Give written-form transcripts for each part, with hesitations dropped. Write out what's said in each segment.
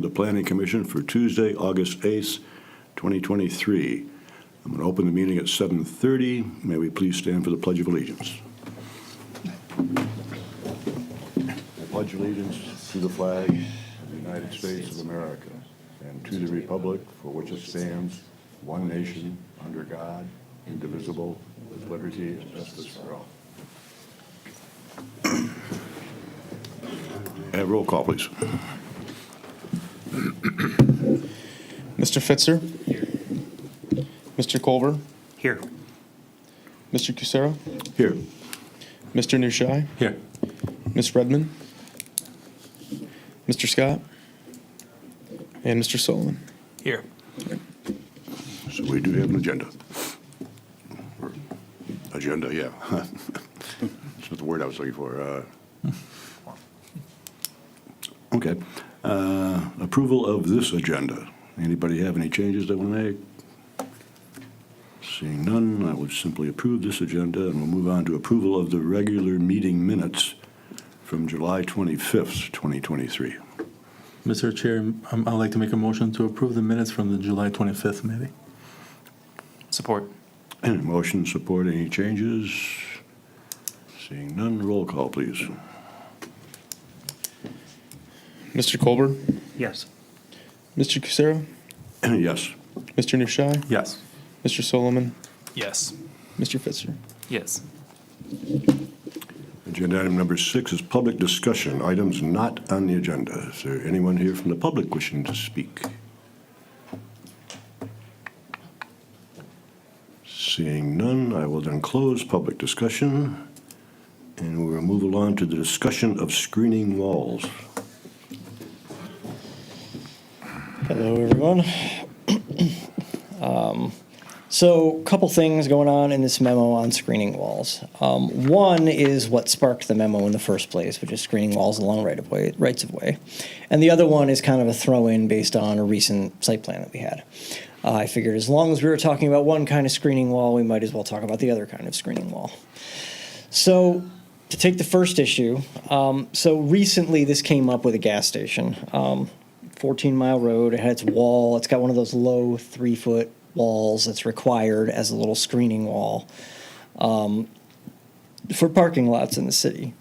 The Planning Commission for Tuesday, August 8th, 2023. I'm going to open the meeting at 7:30. May we please stand for the Pledge of Allegiance. I pledge allegiance to the flag of the United States of America and to the republic for which it stands, one nation, under God, indivisible, with liberty and justice for all. Roll call, please. Mr. Fitzer? Here. Mr. Culver? Here. Mr. Cusero? Here. Mr. Nushai? Here. Ms. Redmond? Mr. Scott? And Mr. Sullivan? Here. So we do have an agenda. Agenda, yeah. That's not the word I was looking for. Okay. Approval of this agenda. Anybody have any changes they want to make? Seeing none, I would simply approve this agenda, and we'll move on to approval of the regular meeting minutes from July 25th, 2023. Mr. Chair, I'd like to make a motion to approve the minutes from the July 25th meeting. Support. Motion, support, any changes? Seeing none, roll call, please. Mr. Culver? Yes. Mr. Cusero? Yes. Mr. Nushai? Yes. Mr. Sullivan? Yes. Mr. Fitzer? Yes. Agenda item number 6 is public discussion, items not on the agenda. Is there anyone here from the public wishing to speak? Seeing none, I will then close public discussion, and we will move along to the discussion of screening walls. Hello, everyone. So a couple things going on in this memo on screening walls. One is what sparked the memo in the first place, which is screening walls along rights of way. And the other one is kind of a throw-in based on a recent site plan that we had. I figured as long as we were talking about one kind of screening wall, we might as well talk about the other kind of screening wall. So to take the first issue, so recently this came up with a gas station. 14 Mile Road, it had its wall. It's got one of those low 3-foot walls that's required as a little screening wall for parking lots in the city.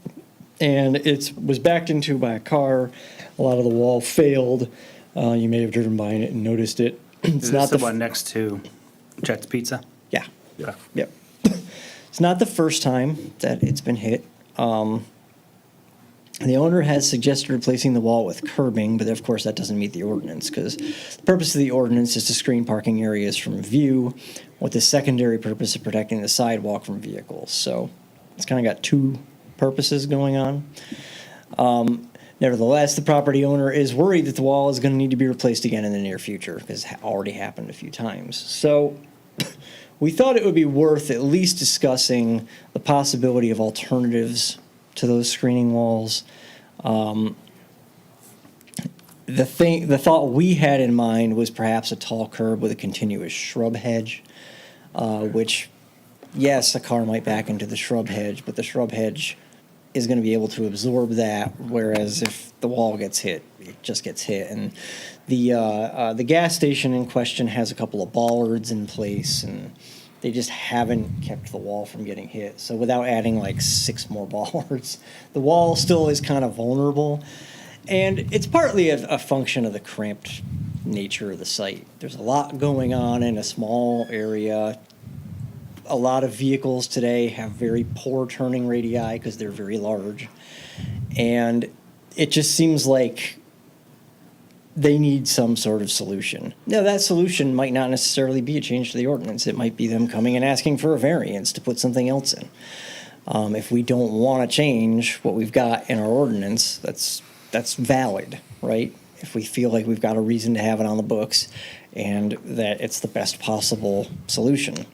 And it was backed into by a car. A lot of the wall failed. You may have driven by it and noticed it. It's Is not this the one next to Jet's Pizza? Yeah. Yeah. Yep. It's not the first time that it's been hit. The owner has suggested replacing the wall with curbing, but of course that doesn't meet the ordinance because the purpose of the ordinance is to screen parking areas from view with the secondary purpose of protecting the sidewalk from vehicles. So it's kind of got two purposes going on. Nevertheless, the property owner is worried that the wall is going to need to be replaced again in the near future because it already happened a few times. So we thought it would be worth at least discussing the possibility of alternatives to those screening walls. The thought we had in mind was perhaps a tall curb with a continuous shrub hedge, which, yes, a car might back into the shrub hedge, but the shrub hedge is going to be able to absorb that, whereas if the wall gets hit, it just gets hit. And the gas station in question has a couple of bollards in place, and they just haven't kept the wall from getting hit. So without adding like 6 more bollards, the wall still is kind of vulnerable. And it's partly a function of the cramped nature of the site. There's a lot going on in a small area. A lot of vehicles today have very poor turning radii because they're very large. And it just seems like they need some sort of solution. Now, that solution might not necessarily be a change to the ordinance. It might be them coming and asking for a variance to put something else in. If we don't want to change what we've got in our ordinance, that's valid, right? If we feel like we've got a reason to have it on the books and that it's the best possible solution.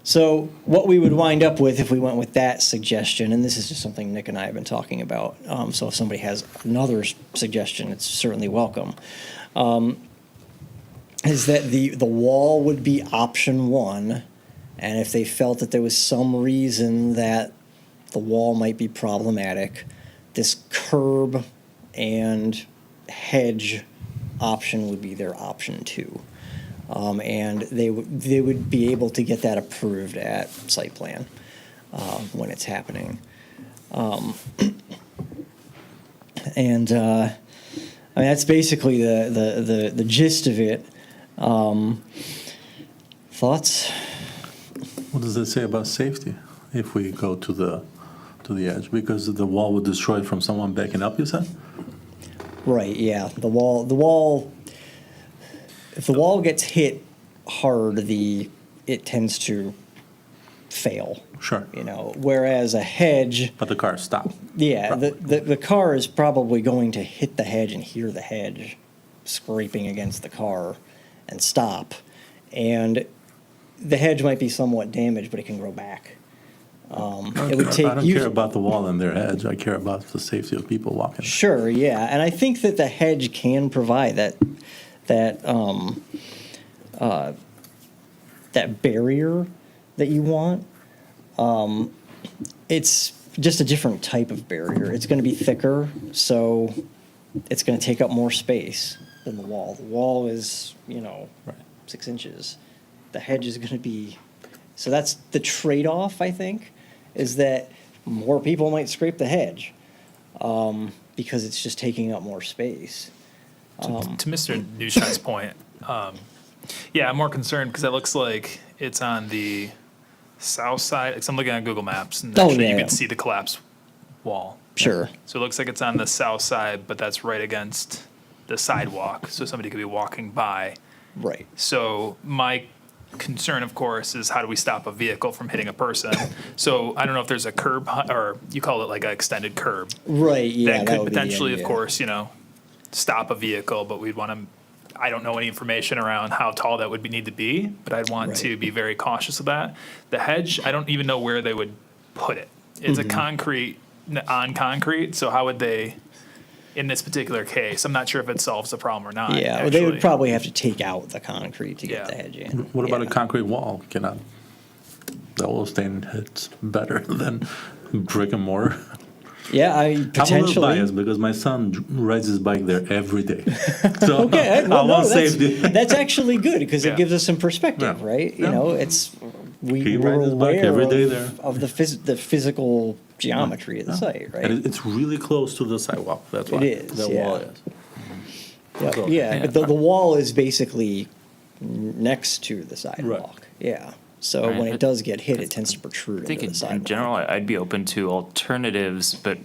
So what we would wind up with if we went with that suggestion, and this is just something Nick and I have been talking about, so if somebody has another suggestion, it's certainly welcome, is that the wall would be option 1, and if they felt that there was some reason that the wall might be problematic, this curb and hedge option would be their option 2. And they would be able to get that approved at site plan when it's happening. And I mean, that's basically the gist of it. Thoughts? What does it say about safety if we go to the edge? Because the wall would destroy it from someone backing up, you said? Right, yeah. The wall, if the wall gets hit hard, it tends to fail. Sure. You know, whereas a hedge, But the car stopped. yeah, the car is probably going to hit the hedge and hear the hedge scraping against the car and stop. And the hedge might be somewhat damaged, but it can grow back. It would take I don't you- care about the wall and their edge. I care about the safety of people walking. Sure, yeah, and I think that the hedge can provide that barrier that you want. It's just a different type of barrier. It's going to be thicker, so it's going to take up more space than the wall. The wall is, 6 inches. The hedge is going to be, so that's the trade-off, I think, is that more people might scrape the hedge because it's just taking up more space. To Mr. Newshot's point, yeah, I'm more concerned because it looks like it's on the south side. Because I'm looking at Google Maps, and Oh, actually you yeah. can see the collapsed wall. Sure. So it looks like it's on the south side, but that's right against the sidewalk, so somebody could be walking by. Right. So my concern, of course, is how do we stop a vehicle from hitting a person? So I don't know if there's a curb, or you call it like an extended curb. Right, yeah. That could would be the potentially, of idea. course, stop a vehicle, but we'd want to, I don't know any information around how tall that would need to be, but I'd want to Right. be very cautious of that. The hedge, I don't even know where they would put it. It's Mm-hmm. a concrete, on concrete, so how would they, in this particular case, I'm not sure if it solves the problem or not. Yeah, well, they would actually. probably have to take out the concrete to get Yeah. the hedge in. What about a Yeah. concrete wall? Cannot, the oil stain hits better than brick and mortar. Yeah, I'm a little potentially. biased because my son rides his bike there every day. So Okay, I well, no, want that's, safety. that's actually good because Yeah. it gives us some perspective, Yeah. right? You Yeah. know, it's He we're rides his bike aware every day of, there. of the physical geometry of the site, right? And it's really close to the sidewalk. That's why. It is, The yeah. wall is. Yeah, So- yeah, but the wall is basically next to the sidewalk. Yeah. So Right. when it does get hit, it tends to protrude I think into the in sidewalk. general, I'd be open to alternatives, but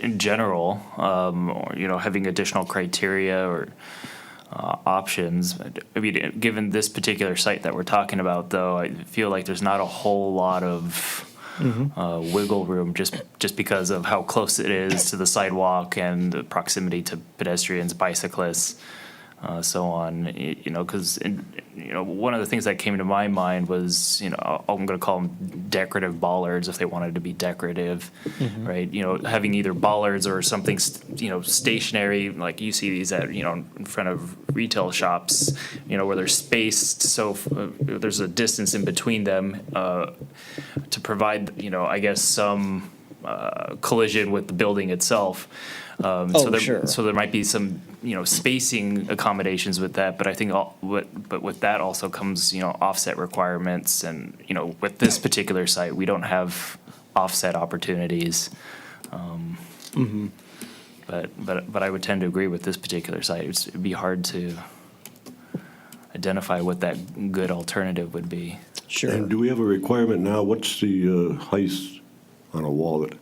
in general, or, having additional criteria or options. I mean, given this particular site that we're talking about, though, I feel like there's not a whole lot of wiggle room just because of how close it is to the sidewalk and the proximity to pedestrians, bicyclists, so on. Because one of the things that came to my mind was I'm going to call them decorative bollards if they wanted to be decorative, right? Having either bollards or something stationary, like you see these at in front of retail shops, where they're spaced so there's a distance in between them to provide I guess some collision with the building itself. Sure. So there might be some, spacing accommodations with that, but I think but with that also comes, offset requirements, and with this particular site, we don't have offset opportunities. But I would tend to agree with this particular site. It'd be hard to identify what that good alternative would be. Sure. And do we have a requirement now? What's the height on a wall that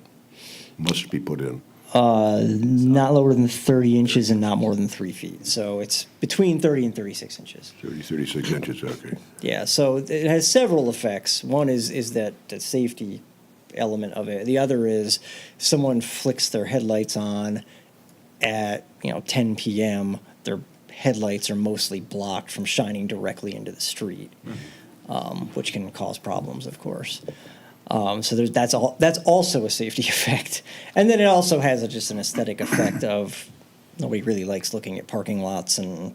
must be put in? Not lower than 30 inches and not more than 3 feet. So it's between 30 and 36 inches. 36 inches, okay. Yeah, so it has several effects. One is that the safety element of it. The other is someone flicks their headlights on at 10 p.m. Their headlights are mostly blocked from shining directly into the street, which can cause problems, of course. So that's also a safety effect, and then it also has just an aesthetic effect of nobody really likes looking at parking lots and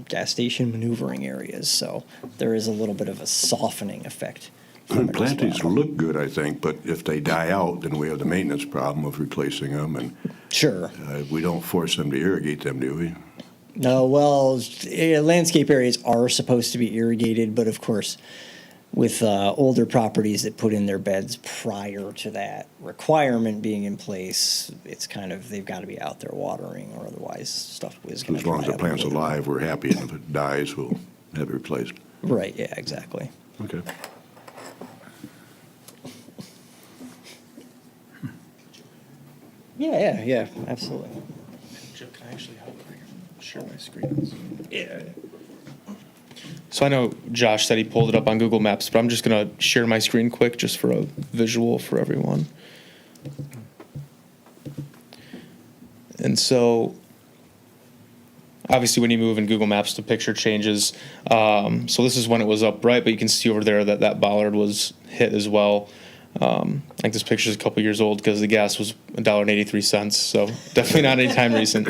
gas station maneuvering areas. So there is a little bit of a softening effect from it as Plantings well. look good, I think, but if they die out, then we have the maintenance problem of replacing them, and Sure. we don't force them to irrigate them, do we? No, well, landscape areas are supposed to be irrigated, but of course, with older properties that put in their beds prior to that requirement being in place, it's kind of, they've got to be out there watering, or otherwise stuff is going to As long as the dry up plant's a little. alive, we're happy, and if it dies, we'll have it replaced. Right, yeah, exactly. Okay. Yeah, absolutely. Joe, can I actually help share my screen? Yeah. So I know Josh said he pulled it up on Google Maps, but I'm just gonna share my screen quick just for a visual for everyone. And so, obviously when you move in Google Maps, the picture changes. So this is when it was upright, but you can see over there that that bollard was hit as well. I think this picture is a couple years old because the gas was $1.83, so definitely not any time recent.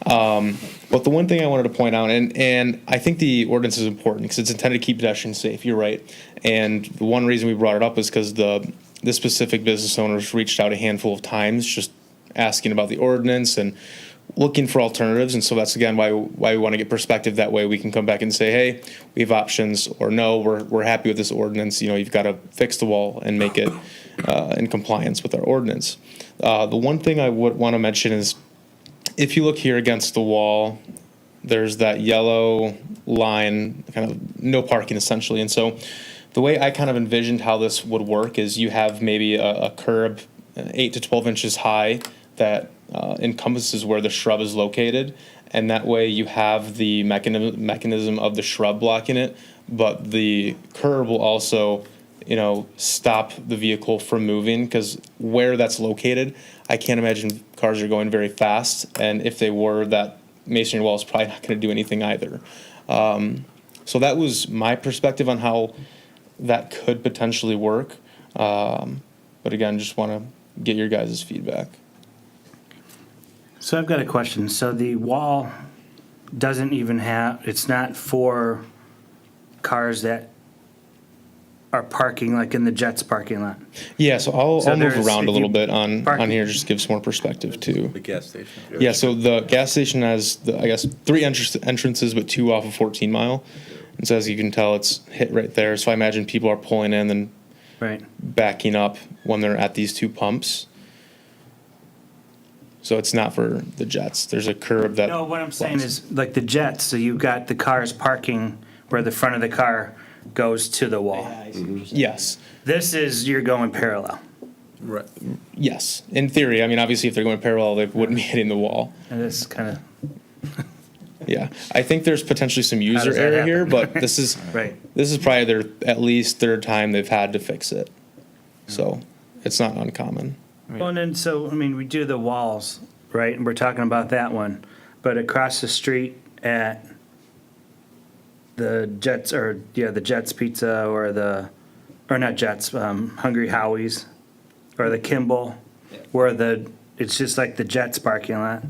But the one thing I wanted to point out, and I think the ordinance is important because it's intended to keep pedestrians safe. You're right, and the one reason we brought it up is because this specific business owners reached out a handful of times, just asking about the ordinance and looking for alternatives, and so that's again why we want to get perspective. That way we can come back and say, hey, we have options, or no, we're happy with this ordinance. You know, you've got to fix the wall and make it in compliance with our ordinance. The one thing I would want to mention is, if you look here against the wall, there's that yellow line, kind of no parking essentially. And so the way I kind of envisioned how this would work is you have maybe a curb 8 to 12 inches high that encompasses where the shrub is located, and that way you have the mechanism of the shrub blocking it, but the curb will also, you know, stop the vehicle from moving, because where that's located, I can't imagine cars are going very fast, and if they were, that masonry wall is probably not going to do anything either. So that was my perspective on how that could potentially work. But again, just want to get your guys' feedback. So I've got a question. So the wall doesn't even have, it's not for cars that are parking like in the Jets parking lot? Yeah, so I'll move there's- around a if little you bit on park- here just to give some more perspective too. The gas station. Yeah, so the gas station has, I guess, 3 entrances, but 2 off of 14 Mile. And so as you can tell, it's hit right there. So I imagine people are pulling in and Right. backing up when they're at these 2 pumps. So it's not for the Jets. There's a curb that. No, what I'm saying is like the Jets, so you've got the cars parking where the front of the car goes to the wall. Yes, This is, you're going parallel. Right. yes. In theory, I mean, obviously, if they're going parallel, they wouldn't be hitting the wall. And it's kind of, Yeah, I think there's potentially some user does that error here, happen? but this is right. this is probably their at least third time they've had to fix it. So it's not uncommon. Well, and then, so, I mean, we do the walls, right? And we're talking about that one. But across the street at the Jets, or, yeah, the Jets Pizza or not Jets, Hungry Howie's or the Kimball, where it's just like the Jets parking lot,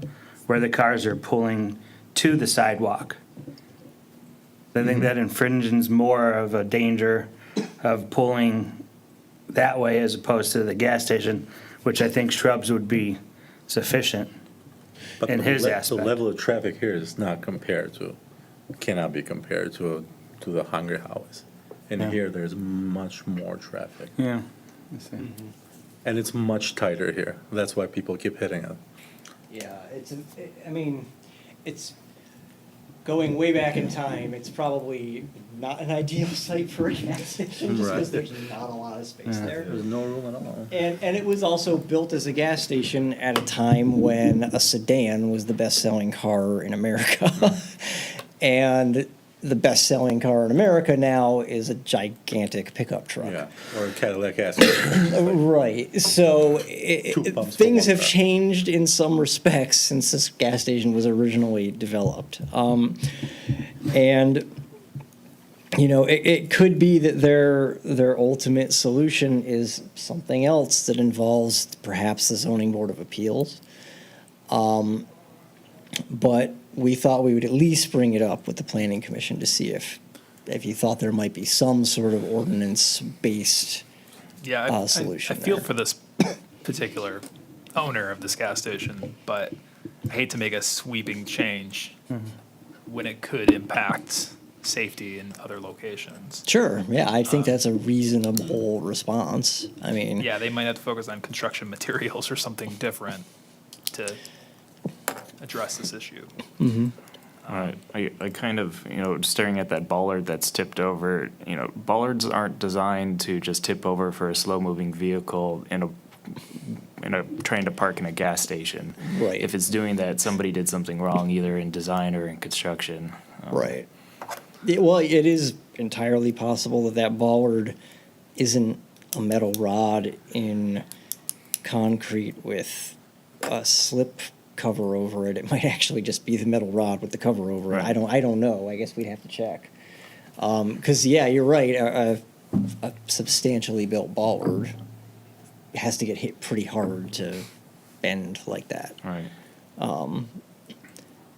where the cars are pulling to the sidewalk. I think that infringes more of a danger of pulling that way as opposed to the gas station, which I think shrubs would be sufficient. But In his aspect. The level of traffic here is not compared to, cannot be compared to the Hungry House. And Yeah. here, there's much more traffic. Yeah. And it's much tighter here. That's why people keep hitting it. Yeah, it's going way back in time, it's probably not an ideal site for a gas station, just because Right. there's not a lot of space there. There's no room at all. And it was also built as a gas station at a time when a sedan was the best-selling car in America. And the best-selling car in America now is a gigantic pickup truck. Yeah, or a Cadillac Escalade. Right, so Two pumps for things one have car. changed in some respects since this gas station was originally developed. And, you know, it could be that their ultimate solution is something else that involves perhaps the zoning board of appeals. But we thought we would at least bring it up with the planning commission to see if if you thought there might be some sort of ordinance-based, Yeah, solution I feel there. for this particular owner of this gas station, but I hate to make a sweeping change when it could impact safety in other locations. sure, yeah, I think that's a reasonable response. I mean, Yeah, they might have to focus on construction materials or something different to address this issue. I kind of, staring at that bollard that's tipped over, bollards aren't designed to just tip over for a slow-moving vehicle trying to park in a gas station. Right. If it's doing that, somebody did something wrong, either in design or in construction. right. Well, it is entirely possible that that bollard isn't a metal rod in concrete with a slip cover over it. It might actually just be the metal rod with the cover over it. Right. I don't know. I guess we'd have to check. 'Cause yeah, you're right. A substantially built bollard has to get hit pretty hard to bend like that. Right.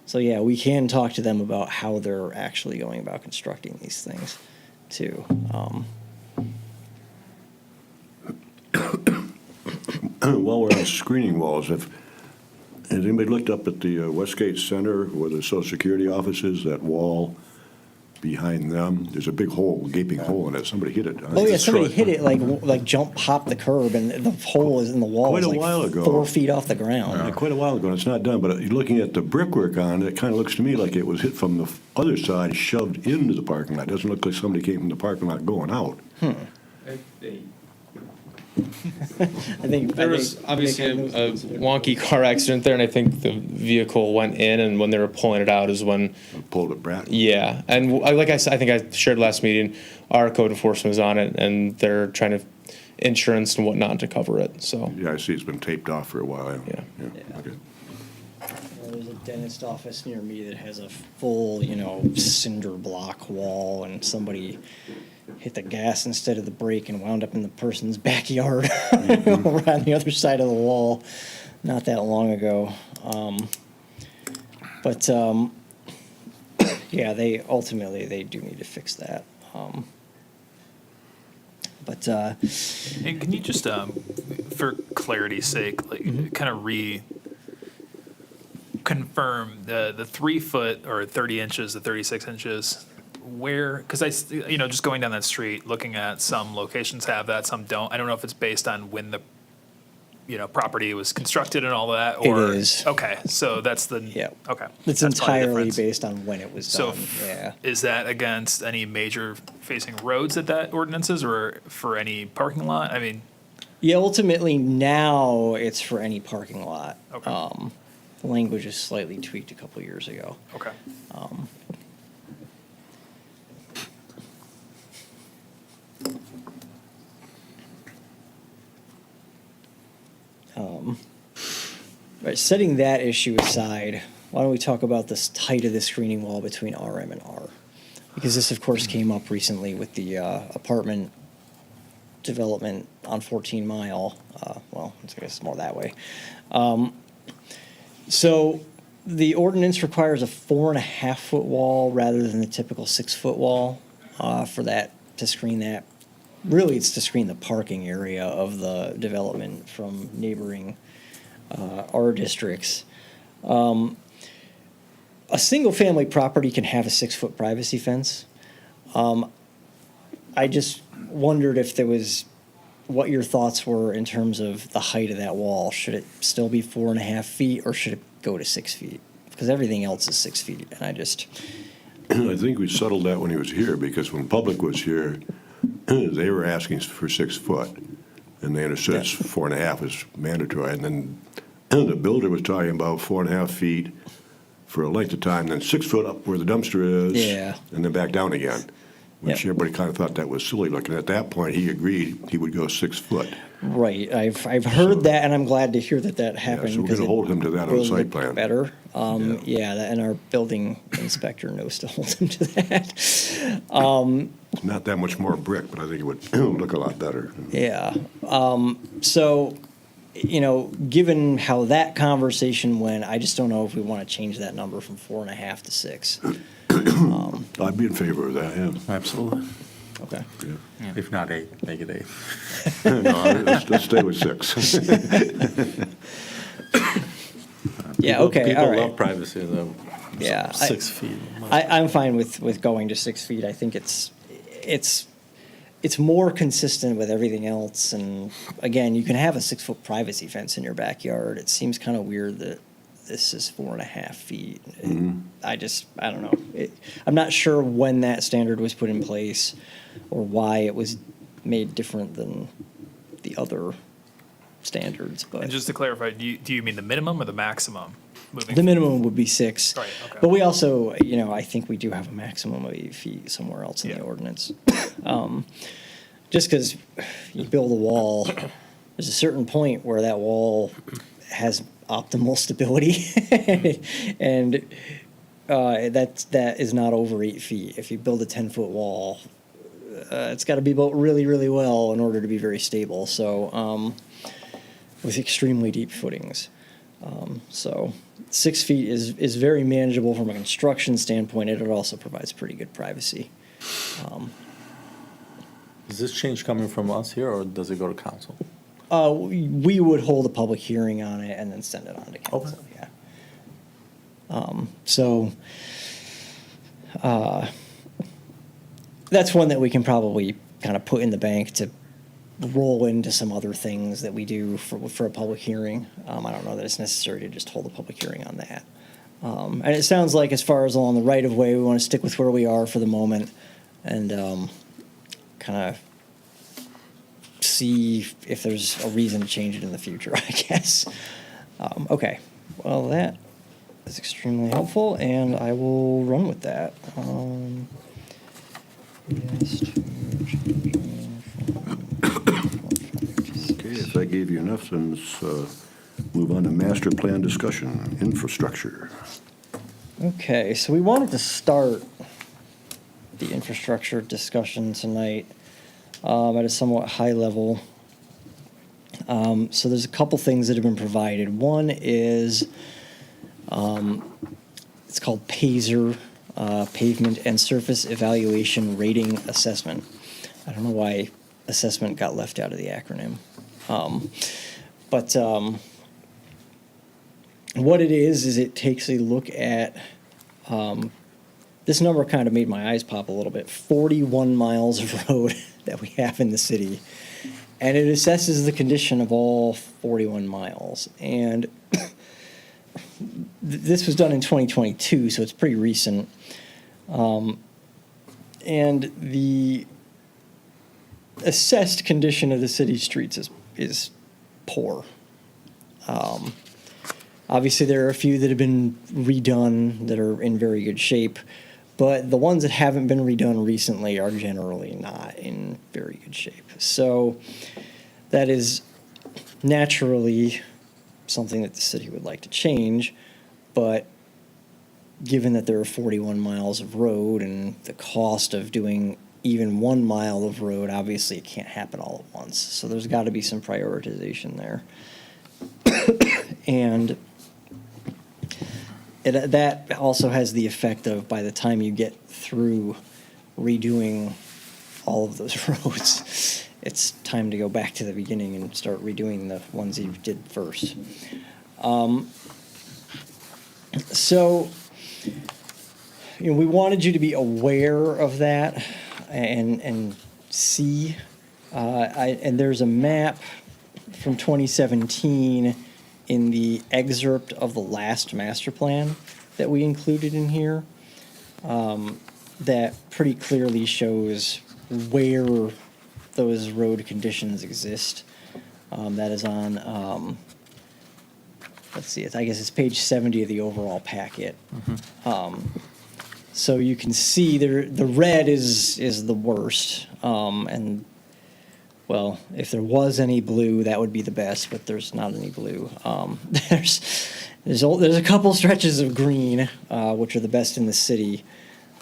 So yeah, we can talk to them about how they're actually going about constructing these things too. While we're on screening walls, has anybody looked up at the Westgate Center where the Social Security office is, that wall behind them? There's a big hole, gaping hole in it. Somebody hit it. Oh yeah, somebody hit it like jump hop the curb, and the hole is in the wall. Quite is a like while ago. 4 feet off the ground. Quite a while ago, and it's not done, but looking at the brickwork on it, it kind of looks to me like it was hit from the other side, shoved into the parking lot. Doesn't look like somebody came from the parking lot going out. I think There was obviously a wonky car accident there, and I think the vehicle went in, and when they were pulling it out is when, Pulled it back. yeah. And like I said, I think I shared last meeting, our code enforcement is on it, and they're trying to insurance and whatnot to cover it, so. Yeah, I see it's been taped off for a while. Yeah. Okay. there's a dentist office near me that has a full, cinder block wall, and somebody hit the gas instead of the brake and wound up in the person's backyard over on the other side of the wall not that long ago. But yeah, they do need to fix that. But And can you just, for clarity's sake, kind of confirm the 3 foot or 30 inches, the 36 inches? Where, because just going down that street, looking at some locations have that, some don't. I don't know if it's based on when the, property was constructed and all that, or. It is. Okay, so that's the. Yeah. Okay. it's That's probably the entirely difference. based on when it was So done. Yeah. is that against any major facing roads that ordinance is, or for any parking lot? I mean, Yeah, ultimately now it's for any parking lot. Okay. The language is slightly tweaked a couple years ago. okay. Right, setting that issue aside, why don't we talk about the height of the screening wall between RM and R? Because this, of course, came up recently with the apartment development on 14 Mile. Well, I guess it's more that way. So the ordinance requires a 4.5-foot wall rather than the typical 6-foot wall for that, to screen that. Really, it's to screen the parking area of the development from neighboring R districts. A single-family property can have a 6-foot privacy fence. I just wondered if there was, what your thoughts were in terms of the height of that wall. Should it still be 4.5 feet, or should it go to 6 feet? Because everything else is 6 feet, and I think we settled that when he was here, because when public was here, they were asking for 6 foot, and they understood it's 4.5 is mandatory. And then the builder was talking about 4.5 feet for a length of time, then 6 foot up where the dumpster is, Yeah. and then back down again. Which Yep. everybody kind of thought that was silly looking. At that point, he agreed he would go 6 foot. Right, I've heard that, and I'm glad to hear that happened. so we're 'cause gonna it hold him to that on the will site look plan. Better, Yeah. and our building inspector knows to hold him to that. It's not that much more brick, but I think it would look a lot better. Yeah, so you know, given how that conversation went, I just don't know if we want to change that number from 4.5 to 6. I'd be in favor of that, yeah. Absolutely. Okay. If not 8, make it 8. No, let's stay with 6. Yeah, okay, all People right. love privacy, though. Yeah, 6 feet. I'm fine with going to 6 feet. I think it's more consistent with everything else. And again, you can have a 6-foot privacy fence in your backyard. It seems kind of weird that this is 4.5 feet. I don't know. I'm not sure when that standard was put in place or why it was made different than the other standards. And But just to clarify, do you mean the minimum or the maximum? Moving the minimum would be 6. Right, okay. But we also, you know, I think we do have a maximum of 8 feet somewhere else in the Yeah. ordinance. Just because you build a wall, there's a certain point where that wall has optimal stability, and that is not over 8 feet. If you build a 10-foot wall, it's got to be built really, really well in order to be very stable. So, with extremely deep footings. So 6 feet is very manageable from a construction standpoint. It also provides pretty good privacy. Is this change coming from us here, or does it go to council? We would hold a public hearing on it and then send it on to council, yeah. So, that's one that we can probably kind of put in the bank to roll into some other things that we do for a public hearing. I don't know that it's necessary to just hold a public hearing on that. And it sounds like as far as along the right of way, we want to stick with where we are for the moment and kind of see if there's a reason to change it in the future, I guess. Okay, well, that is extremely helpful, and I will run with that. Yes, Okay, if I gave you enough, then let's move on to master plan discussion, infrastructure. Okay, so we wanted to start the infrastructure discussion tonight at a somewhat high level. So there's a couple things that have been provided. One is it's called PASER, Pavement and Surface Evaluation Rating Assessment. I don't know why assessment got left out of the acronym. But what it is it takes a look at, this number kind of made my eyes pop a little bit, 41 miles of road that we have in the city. And it assesses the condition of all 41 miles. And this was done in 2022, so it's pretty recent. And the assessed condition of the city streets is poor. Obviously, there are a few that have been redone that are in very good shape, but the ones that haven't been redone recently are generally not in very good shape. So that is naturally something that the city would like to change, but given that there are 41 miles of road and the cost of doing even 1 mile of road, obviously it can't happen all at once. So there's got to be some prioritization there. And that also has the effect of by the time you get through redoing all of those roads, it's time to go back to the beginning and start redoing the ones you did first. So, you know, we wanted you to be aware of that and see. And there's a map from 2017 in the excerpt of the last master plan that we included in here that pretty clearly shows where those road conditions exist. That is on, let's see, I guess it's page 70 of the overall packet. So you can see there, the red is the worst. And, well, if there was any blue, that would be the best, but there's not any blue. There's a couple stretches of green, which are the best in the city,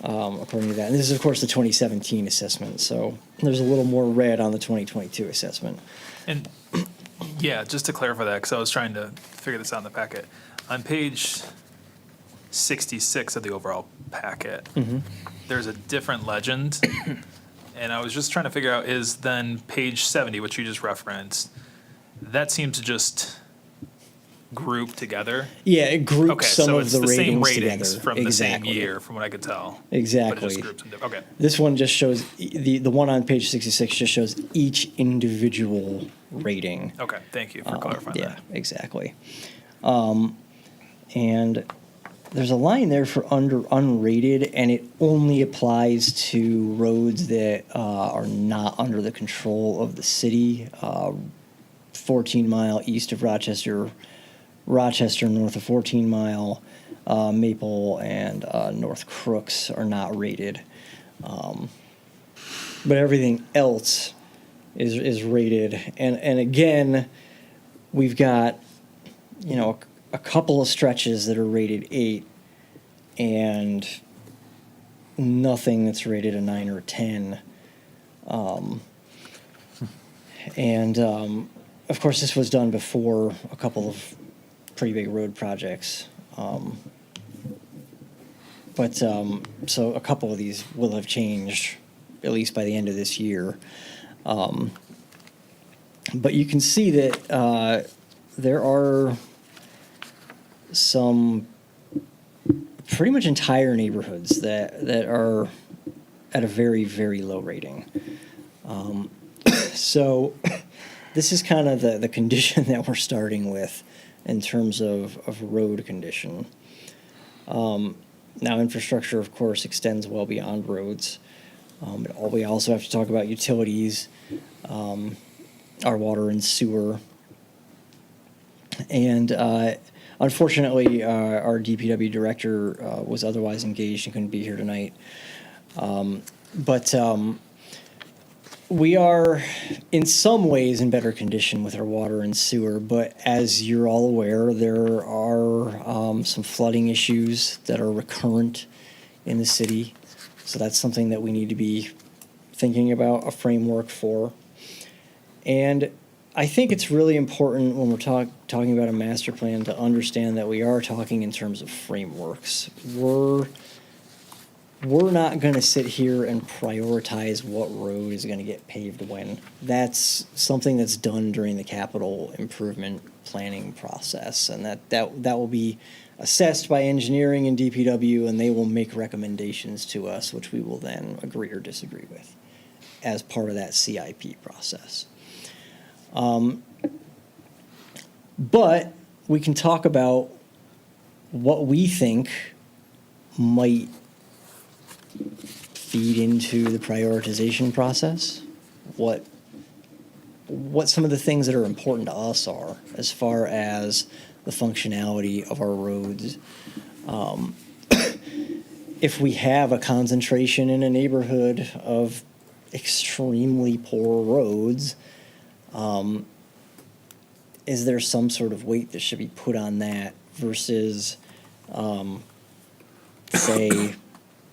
according to that. And this is, of course, the 2017 assessment, so there's a little more red on the 2022 assessment. And Yeah, just to clarify that, because I was trying to figure this out in the packet. On page 66 of the overall packet, there's a different legend. And I was just trying to figure out, is then page 70, which you just referenced, that seems to just group together? Yeah, it groups Okay, some so of it's the the same ratings ratings together. from the same Exactly. year, from what I could tell. But Exactly. it just groups them, okay. This one just shows, the one on page 66 just shows each individual rating. Okay, thank you for clarifying Yeah, that. exactly. And there's a line there for under unrated, and it only applies to roads that are not under the control of the city. 14 Mile east of Rochester, Rochester north of 14 Mile, Maple, and North Crooks are not rated. But everything else is rated. And again, we've got, you know, a couple of stretches that are rated 8 and nothing that's rated a 9 or a 10. Of course, this was done before a couple of pretty big road projects. So a couple of these will have changed, at least by the end of this year. But you can see that there are some pretty much entire neighborhoods that are at a very, very low rating. So this is kind of the condition that we're starting with in terms of road condition. Now, infrastructure, of course, extends well beyond roads. We also have to talk about utilities, our water and sewer. And unfortunately, our DPW director was otherwise engaged and couldn't be here tonight. But we are, in some ways, in better condition with our water and sewer. But as you're all aware, there are some flooding issues that are recurrent in the city. So that's something that we need to be thinking about a framework for. And I think it's really important when we're talking about a master plan to understand that we are talking in terms of frameworks. We're not going to sit here and prioritize what road is going to get paved when. That's something that's done during the capital improvement planning process, and that will be assessed by engineering and DPW, and they will make recommendations to us, which we will then agree or disagree with as part of that CIP process. But we can talk about what we think might feed into the prioritization process, what some of the things that are important to us are as far as the functionality of our roads. If we have a concentration in a neighborhood of extremely poor roads, is there some sort of weight that should be put on that versus, say,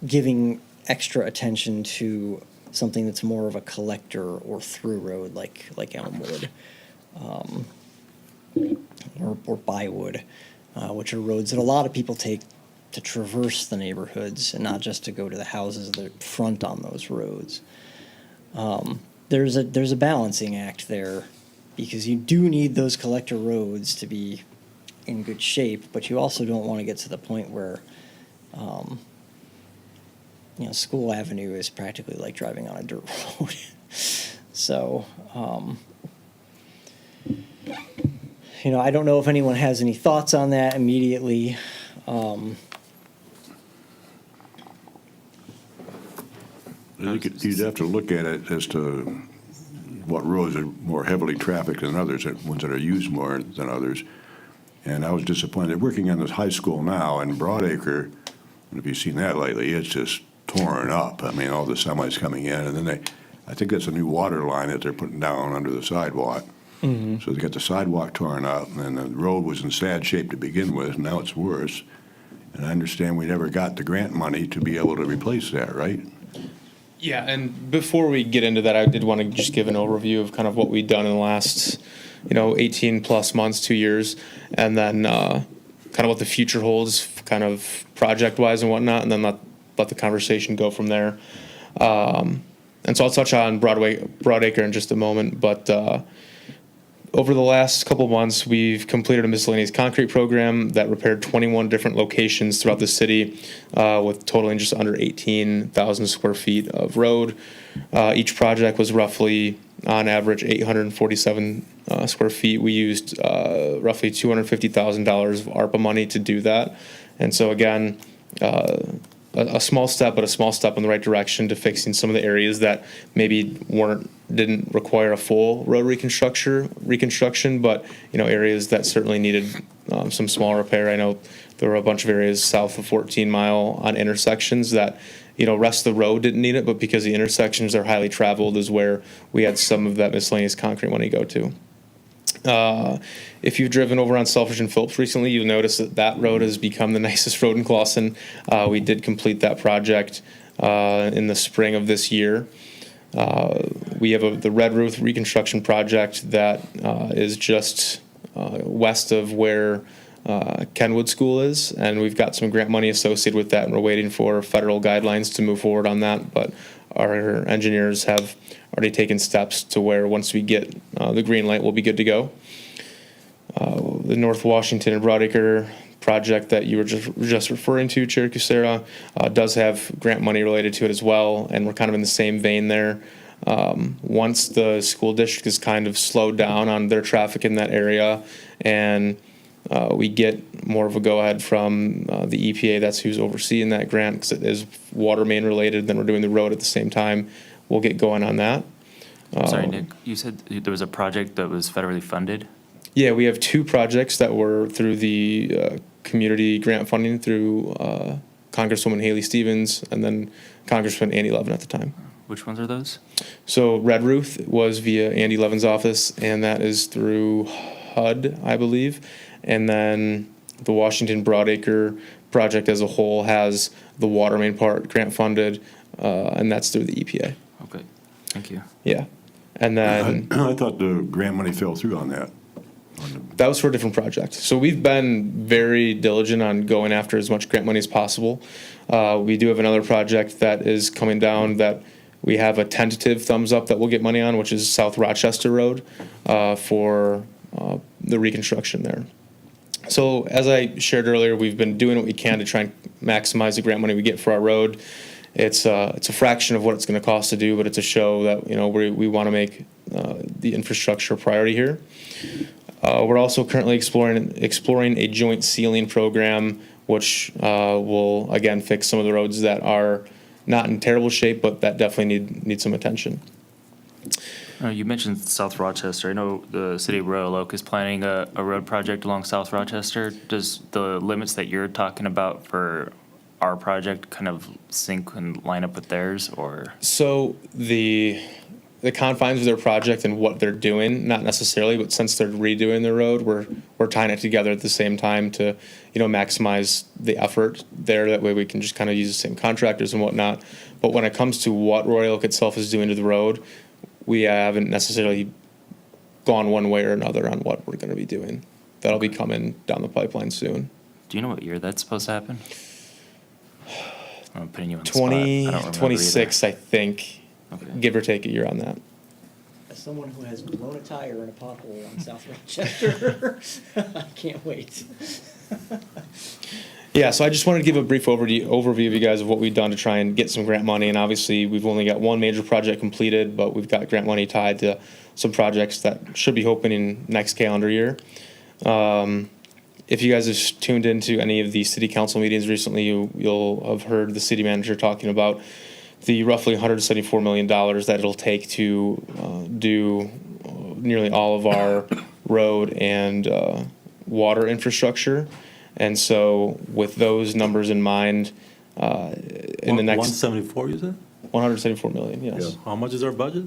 giving extra attention to something that's more of a collector or through road like Elmwood or Bywood, which are roads that a lot of people take to traverse the neighborhoods and not just to go to the houses that front on those roads. There's a balancing act there, because you do need those collector roads to be in good shape, but you also don't want to get to the point where, School Avenue is practically like driving on a dirt road. So, I don't know if anyone has any thoughts on that immediately. You'd have to look at it as to what roads are more heavily trafficked than others, and ones that are used more than others. And I was disappointed. Working on this high school now in Broadacre, if you've seen that lately, it's just torn up. I mean, all the semis coming in, and then I think that's a new water line that they're putting down under the sidewalk. Mm-hmm. So they got the sidewalk torn up, and the road was in sad shape to begin with, and now it's worse. And I understand we never got the grant money to be able to replace that, right? Yeah, and before we get into that, I did want to just give an overview of kind of what we've done in the last 18 plus months, 2 years, and then kind of what the future holds, kind of project wise and whatnot, and then let the conversation go from there. And so I'll touch on Broadacre in just a moment, but over the last couple of months, we've completed a miscellaneous concrete program that repaired 21 different locations throughout the city, with totaling just under 18,000 square feet of road. Each project was roughly, on average, 847 square feet. We used roughly $250,000 of ARPA money to do that. And so again, a small step, but a small step in the right direction to fixing some of the areas that maybe didn't require a full road reconstruction, but areas that certainly needed some small repair. I know there were a bunch of areas south of 14 Mile on intersections that rest of the road didn't need it, but because the intersections are highly traveled is where we had some of that miscellaneous concrete money go to. If you've driven over on Selfridge and Phillips recently, you'll notice that road has become the nicest road in Clawson. We did complete that project in the spring of this year. We have the Red Roof reconstruction project that is just west of where Kenwood School is, and we've got some grant money associated with that, and we're waiting for federal guidelines to move forward on that, but our engineers have already taken steps to where once we get the green light, we'll be good to go. The North Washington and Broadacre project that you were just referring to, Chair Kucera, does have grant money related to it as well, and we're kind of in the same vein there. Once the school district is kind of slowed down on their traffic in that area, and we get more of a go-ahead from the EPA, that's who's overseeing that grant, because it is water main related, then we're doing the road at the same time. We'll get going on that. Sorry, Nick, you said there was a project that was federally funded? Yeah, we have two projects that were through the community grant funding through Congresswoman Haley Stevens and then Congressman Andy Levin at the time. Which ones are those? So Red Roof was via Andy Levin's office, and that is through HUD, I believe. And then the Washington Broadacre project as a whole has the water main part grant funded, and that's through the EPA. Okay, thank you. Yeah. And then I thought the grant money fell through on that. that was for a different project. So we've been very diligent on going after as much grant money as possible. We do have another project that is coming down that we have a tentative thumbs up that we'll get money on, which is South Rochester Road for the reconstruction there. So as I shared earlier, we've been doing what we can to try and maximize the grant money we get for our road. It's a fraction of what it's going to cost to do, but it's a show that we want to make the infrastructure a priority here. We're also currently exploring a joint sealing program, which will again fix some of the roads that are not in terrible shape, but that definitely need some attention. You mentioned South Rochester. I know the city of Royal Oak is planning a road project along South Rochester. Does the limits that you're talking about for our project kind of sync and line up with theirs, or? So the confines of their project and what they're doing, not necessarily, but since they're redoing the road, we're tying it together at the same time to, maximize the effort there. That way we can just kind of use the same contractors and whatnot. But when it comes to what Royal Oak itself is doing to the road, we haven't necessarily gone one way or another on what we're going to be doing. That'll be coming down the pipeline soon. Do you know what year that's supposed to happen? I'm putting you on the spot. I don't remember 2026, I think, Okay. give or take a year on that. As someone who has blown a tire in a pothole on South Rochester, I can't wait. Yeah, so I just wanted to give a brief overview of you guys of what we've done to try and get some grant money. And obviously, we've only got one major project completed, but we've got grant money tied to some projects that should be opening next calendar year. If you guys have tuned into any of the city council meetings recently, you'll have heard the city manager talking about the roughly $174 million that it'll take to do nearly all of our road and water infrastructure. And so with those numbers in mind, in the next 174, you said? 174 million, yes. How much is our budget?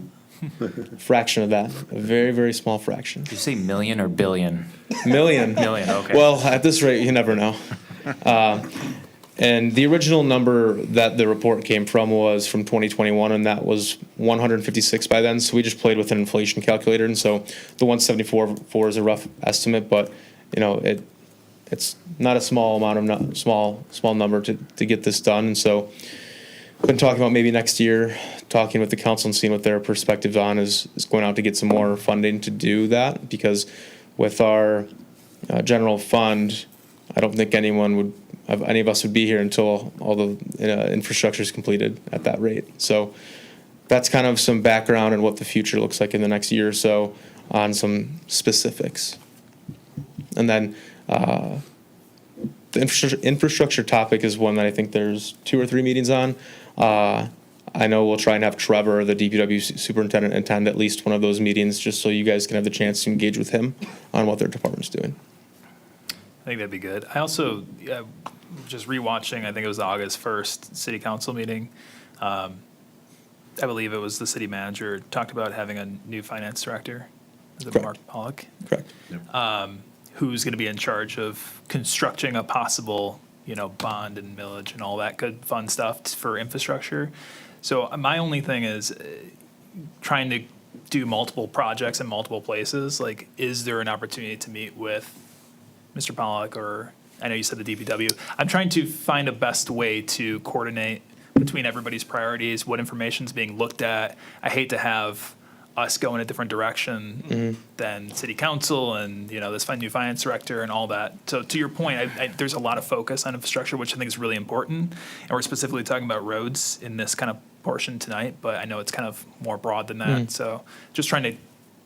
Fraction of that, a very, very small fraction. Did you say million or billion? Million. Million, okay. Well, at this rate, you never know. And And the original number that the report came from was from 2021, and that was 156 by then. So we just played with an inflation calculator, and so the 174.4 is a rough estimate, but it's not a small amount of small number to get this done. And so been talking about maybe next year, talking with the council and seeing what their perspectives on is going out to get some more funding to do that, because with our general fund, I don't think any of us would be here until all the infrastructure is completed at that rate. So that's kind of some background and what the future looks like in the next year or so on some specifics. And then the infrastructure topic is one that I think there's 2 or 3 meetings on. I know we'll try and have Trevor, the DPW superintendent, attend at least one of those meetings, just so you guys can have the chance to engage with him on what their department's doing. I think that'd be good. I also, just rewatching, I think it was the August 1st city council meeting. I believe it was the city manager talked about having a new finance director, is it Correct. Mark Pollock, Correct. who's going to be in charge of constructing a possible, bond and millage and all that good fun stuff for infrastructure. So my only thing is trying to do multiple projects in multiple places. Like, is there an opportunity to meet with Mr. Pollock, or I know you said the DPW. I'm trying to find a best way to coordinate between everybody's priorities, what information's being looked at. I hate to have us go in a different direction than city council and, this new finance director and all that. So to your point, there's a lot of focus on infrastructure, which I think is really important. And we're specifically talking about roads in this kind of portion tonight, but I know it's kind of more broad than that. So just trying to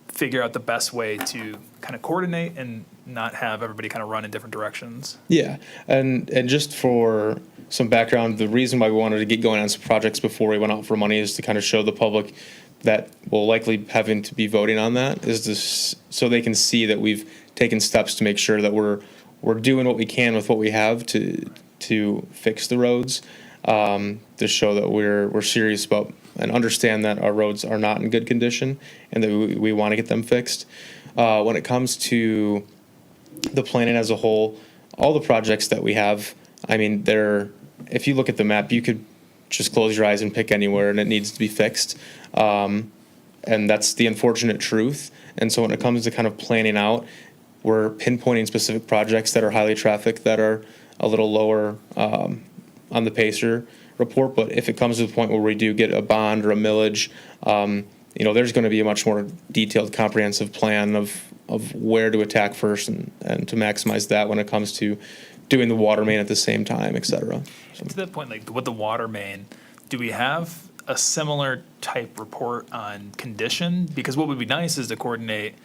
figure out the best way to kind of coordinate and not have everybody kind of run in different directions. Yeah, and just for some background, the reason why we wanted to get going on some projects before we went out for money is to kind of show the public that we'll likely having to be voting on that, is this so they can see that we've taken steps to make sure that we're doing what we can with what we have to fix the roads, to show that we're serious about and understand that our roads are not in good condition and that we want to get them fixed. When it comes to the planning as a whole, all the projects that we have, I mean, if you look at the map, you could just close your eyes and pick anywhere and it needs to be fixed. And that's the unfortunate truth. And so when it comes to kind of planning out, we're pinpointing specific projects that are highly trafficked, that are a little lower on the PACER report. But if it comes to the point where we do get a bond or a millage, there's going to be a much more detailed, comprehensive plan of where to attack first and to maximize that when it comes to doing the water main at the same time, et cetera. To that point, like with the water main, do we have a similar type report on condition? Because what would be nice is to coordinate,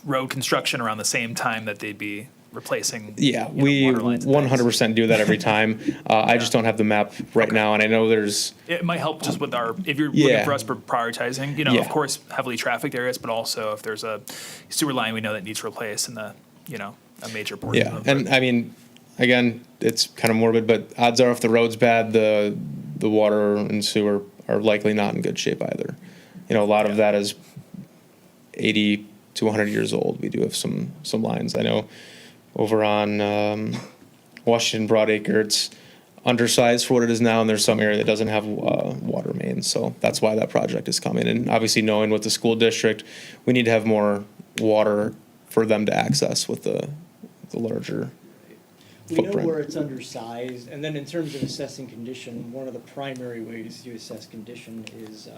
road construction around the same time that they'd be replacing. Yeah, we water lines and things. 100% do that every time. I just don't have the map right now, and I know there's. It might help just with if you're Yeah. looking for us for prioritizing, Yeah. of course, heavily trafficked areas, but also if there's a sewer line we know that needs replaced in a major portion Yeah, of and it. I mean, again, it's kind of morbid, but odds are if the road's bad, the water and sewer are likely not in good shape either. A lot of that is 80 to 100 years old. We do have some lines. I know over on Washington Broadacre, it's undersized for what it is now, and there's some area that doesn't have water mains. So that's why that project is coming. And obviously, knowing with the school district, we need to have more water for them to access with the larger We know footprint. where it's undersized, and then in terms of assessing condition, one of the primary ways you assess condition is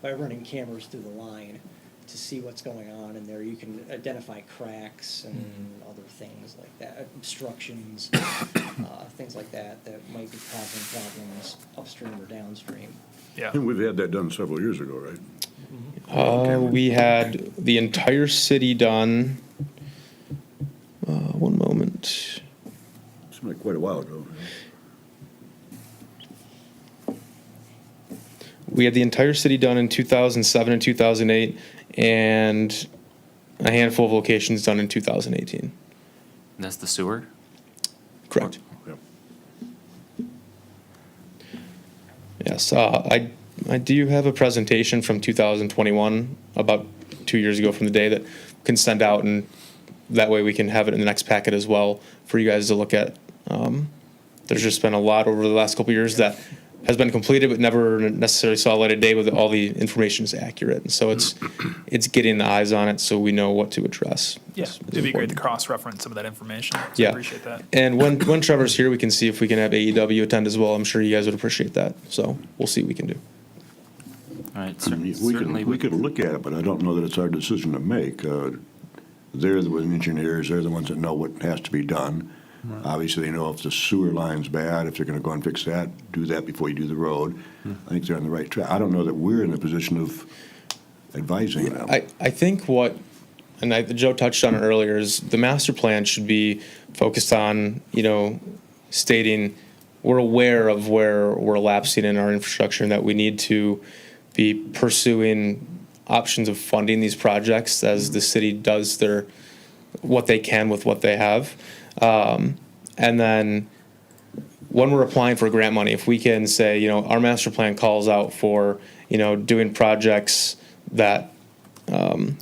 by running cameras through the line to see what's going on in there. You can identify cracks and other things like that, obstructions, things like that might be causing problems upstream or downstream. Yeah. And we've had that done several years ago, right? We had the entire city done. One moment. Seemed like quite a while ago. We had the entire city done in 2007 and 2008, and a handful of locations done in 2018. That's the sewer? Correct. Yep. Yes, I do have a presentation from 2021, about 2 years ago from the day, that can send out, and that way we can have it in the next packet as well for you guys to look at There's just been a lot over the last couple of years that has been completed but never necessarily saw light of day with all the information is accurate. And so it's getting the eyes on it so we know what to address. Yeah, It's it'd be great to important. cross-reference some of that information. So I Yeah. appreciate that. And when Trevor's here, we can see if we can have AEW attend as well. I'm sure you guys would appreciate that. So we'll see what we can do. All right, I mean, certainly. we could look at it, but I don't know that it's our decision to make. They're the engineers, they're the ones that know what has to be done. Obviously, they know if the sewer line's bad, if they're gonna go and fix that, do that before you do the road. I think they're on the right track. I don't know that we're in the position of advising them. I think Joe touched on it earlier, is the master plan should be focused on, stating we're aware of where we're lapsing in our infrastructure and that we need to be pursuing options of funding these projects as the city does what they can with what they have. And then when we're applying for grant money, if we can say, our master plan calls out for, doing projects that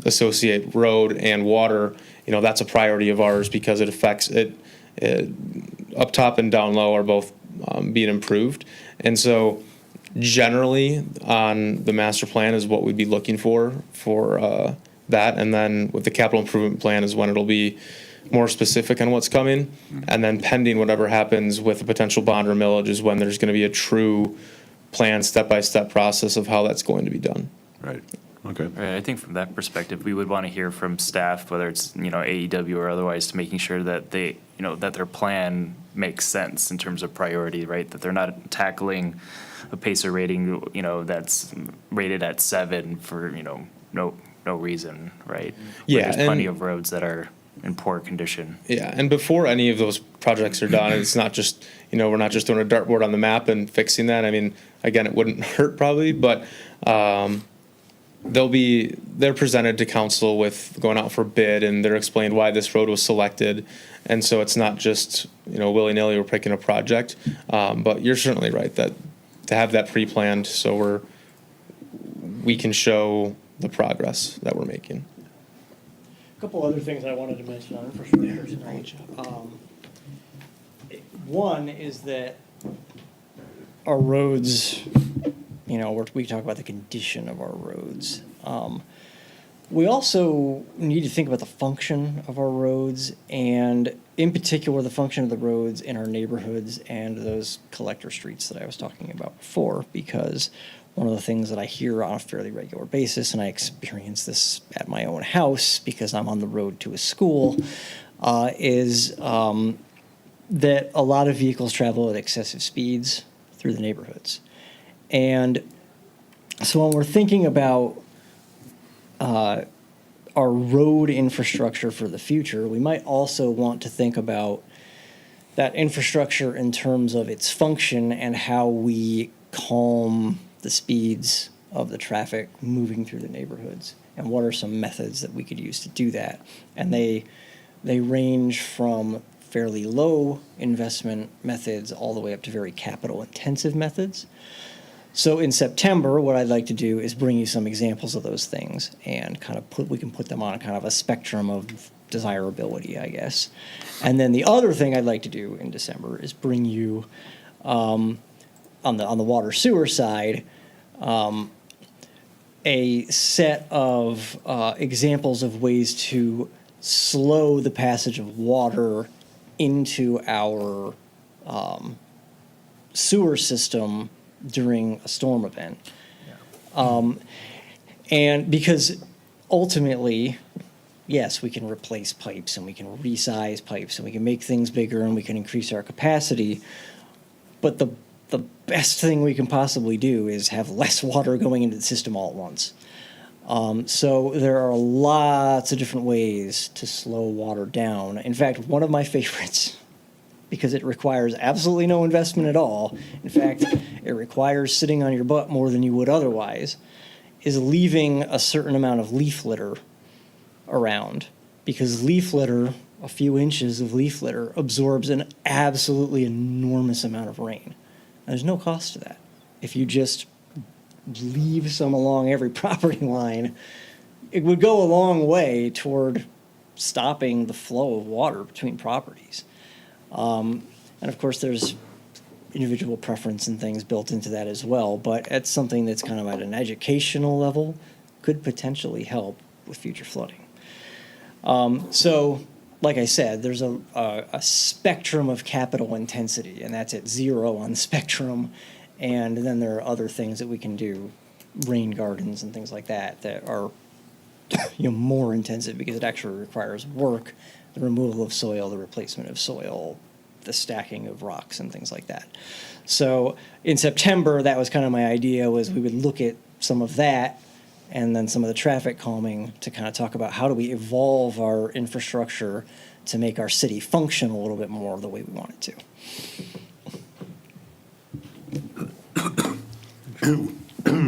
associate road and water, that's a priority of ours because it affects it up top and down low are both being improved. And so generally on the master plan is what we'd be looking for that. And then with the capital improvement plan is when it'll be more specific on what's coming. And then pending whatever happens with a potential bond or millage is when there's going to be a true plan, step-by-step process of how that's going to be done. Right, okay. Right, I think from that perspective, we would want to hear from staff, whether it's, AEW or otherwise, to making sure that they, that their plan makes sense in terms of priority, right? That they're not tackling a Pacer rating, that's rated at 7 for, no reason, right? Where Yeah, there's plenty and- of roads that are in poor condition. Yeah, and before any of those projects are done, it's not just, we're not just throwing a dartboard on the map and fixing that. I mean, again, it wouldn't hurt probably, but they're presented to council with going out for bid and they're explained why this road was selected. And so it's not just, willy-nilly we're picking a project. But you're certainly right that to have that pre-planned so we can show the progress that we're making. A couple other things I wanted to mention on infrastructure tonight. One is that our roads, we talk about the condition of our roads. We also need to think about the function of our roads and in particular the function of the roads in our neighborhoods and those collector streets that I was talking about before, because one of the things that I hear on a fairly regular basis, and I experience this at my own house because I'm on the road to a school, is that a lot of vehicles travel at excessive speeds through the neighborhoods. And so when we're thinking about our road infrastructure for the future, we might also want to think about that infrastructure in terms of its function and how we calm the speeds of the traffic moving through the neighborhoods, and what are some methods that we could use to do that. And they range from fairly low investment methods all the way up to very capital intensive methods. So in September, what I'd like to do is bring you some examples of those things and kind of we can put them on kind of a spectrum of desirability, I guess. And then the other thing I'd like to do in December is bring you on the water sewer side, a set of examples of ways to slow the passage of water into our sewer system during a storm event. And because ultimately, yes, we can replace pipes and we can resize pipes and we can make things bigger and we can increase our capacity, but the best thing we can possibly do is have less water going into the system all at once. So there are lots of different ways to slow water down. In fact, one of my favorites, because it requires absolutely no investment at all, in fact, it requires sitting on your butt more than you would otherwise, is leaving a certain amount of leaf litter around. Because leaf litter, a few inches of leaf litter, absorbs an absolutely enormous amount of rain. There's no cost to that. If you just leave some along every property line, it would go a long way toward stopping the flow of water between properties. And of course, there's individual preference and things built into that as well, but it's something that's kind of at an educational level, could potentially help with future flooding. So, like I said, there's a spectrum of capital intensity, and that's at 0 on the spectrum. And then there are other things that we can do, rain gardens and things like that, that are more intensive because it actually requires work, the removal of soil, the replacement of soil, the stacking of rocks and things like that. So in September, that was kind of my idea, was we would look at some of that and then some of the traffic calming to kind of talk about how do we evolve our infrastructure to make our city function a little bit more the way we want it to.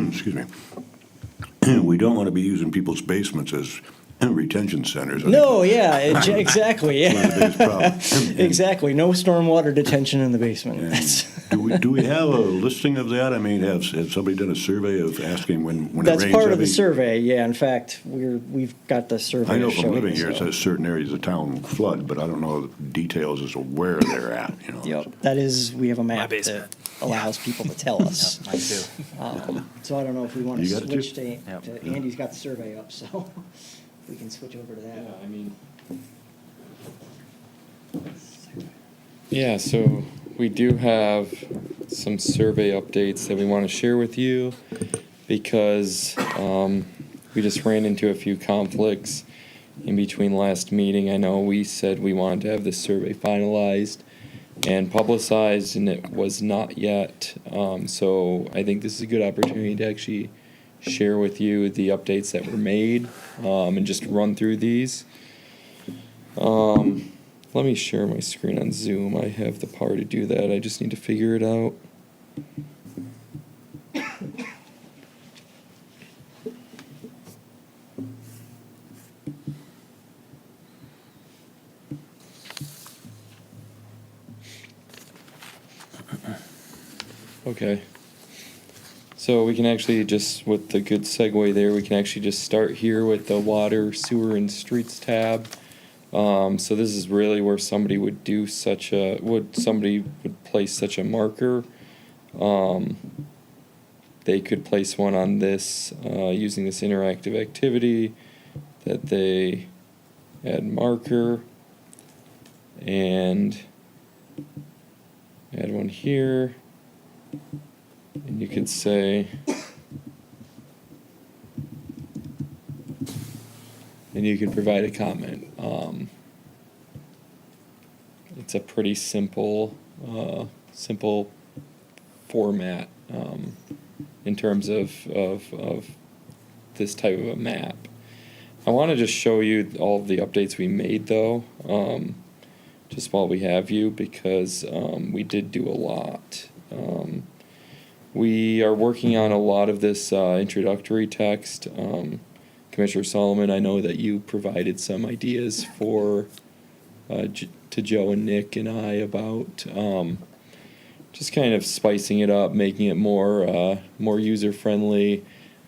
Excuse me. We don't want to be using people's basements as retention centers. No, yeah, exactly. One of the biggest problems. Exactly. No stormwater detention in the basement. And That's, do we have a listing of that? I mean, has somebody done a survey of asking when it rains that's part of the heavy? survey. Yeah, in fact, we've got the survey. I know from showing, living here, it so. says certain areas of town flood, but I don't know the details as to where they're at, you know. Yep, that is, we have a map that basement. allows people to tell us. Mine too. So I don't know if we want to You got it, switch too? to Andy's got the survey up, so we can switch over to that. I mean. Yeah, so we do have some survey updates that we want to share with you because we just ran into a few conflicts in between last meeting. I know we said we wanted to have this survey finalized and publicized, and it was not yet. So I think this is a good opportunity to actually share with you the updates that were made and just run through these. Let me share my screen on Zoom. I have the power to do that. I just need to figure it out. Okay. So we can actually just, with the good segue there, we can actually just start here with the water, sewer, and streets tab. So this is really where somebody would do somebody would place such a marker. They could place one on this using this interactive activity that they add marker and add one here. And you could say, and you can provide a comment. It's a pretty simple format in terms of this type of a map. I want to just show you all of the updates we made though, just while we have you, because we did do a lot. We are working on a lot of this introductory text. Commissioner Solomon, I know that you provided some ideas for to Joe and Nick and I about just kind of spicing it up, making it more user friendly,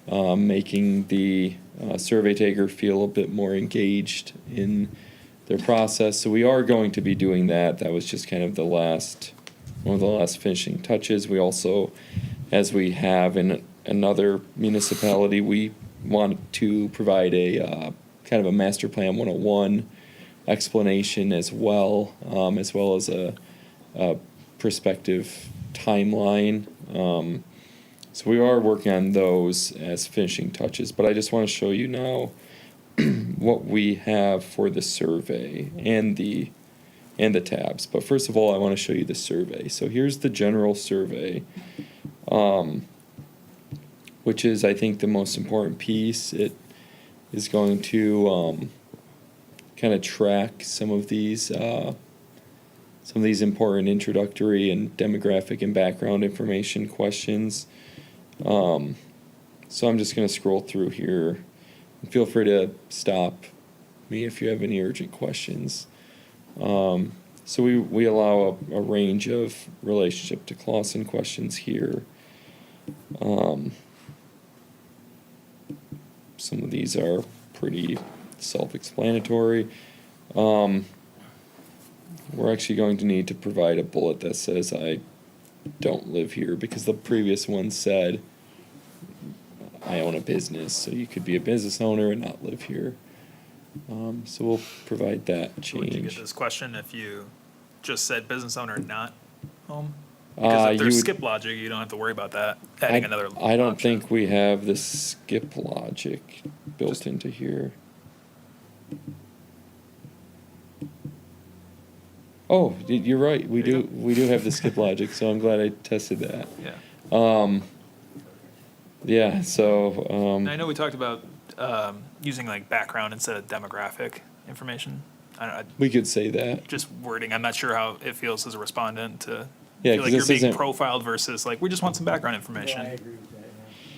making the survey taker feel a bit more engaged in their process. So we are going to be doing that. That was just kind of one of the last finishing touches. We also, as we have in another municipality, we want to provide a kind of a master plan 101 explanation as well as a perspective timeline. So we are working on those as finishing touches, but I just want to show you now what we have for the survey and the tabs. But first of all, I want to show you the survey. So here's the general survey, which is, I think, the most important piece. It is going to kind of track some of these important introductory and demographic and background information questions. So I'm just going to scroll through here. Feel free to stop me if you have any urgent questions. So we allow a range of relationship to Clausen questions here. Some of these are pretty self-explanatory. We're actually going to need to provide a bullet that says I don't live here, because the previous one said, I own a business, so you could be a business owner and not live here. So we'll provide that Would you get change. this question if you just said business owner, not home? Uh, Because if you there's would- skip logic, you don't have to worry about that, adding another I don't option. think we have the skip logic built into here. Oh, you're right, we There you do have the skip logic, so I'm glad I tested that. Yeah. Yeah, so, And I know we talked about using like background instead of demographic information. we could say that. Just wording. I'm not sure how it feels as a respondent to Yeah, feel 'cause like you're this being isn't- profiled versus like we just want some background information. agree with that.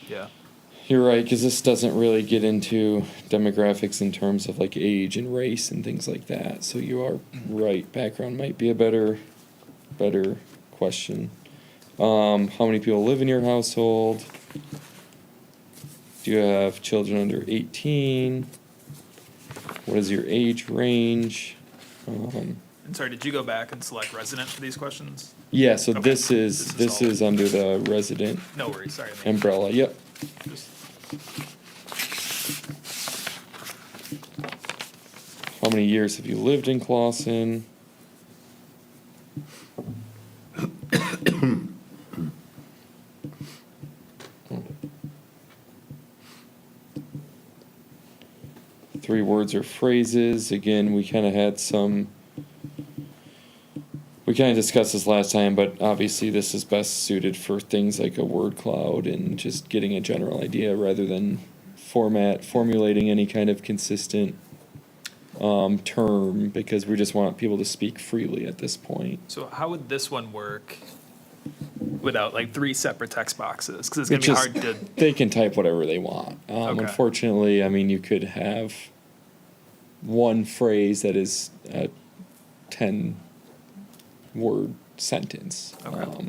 Yeah. You're right, because this doesn't really get into demographics in terms of like age and race and things like that. So you are right. Background might be a better question. How many people live in your household? Do you have children under 18? What is your age range? And sorry, did you go back and select resident for these questions? Yeah, so Okay. this is This is all- under the resident No worries. Sorry. I mean, umbrella. Yep. just- How many years have you lived in Clawson? Three words or phrases. Again, we kind of had some. We kind of discussed this last time, but obviously this is best suited for things like a word cloud and just getting a general idea rather than formulating any kind of consistent term, because we just want people to speak freely at this point. So how would this one work without like three separate text boxes? Because it's gonna It's be just- hard to. They can type whatever they want. Okay. Unfortunately, I mean, you could have one phrase that is a 10-word sentence. Okay.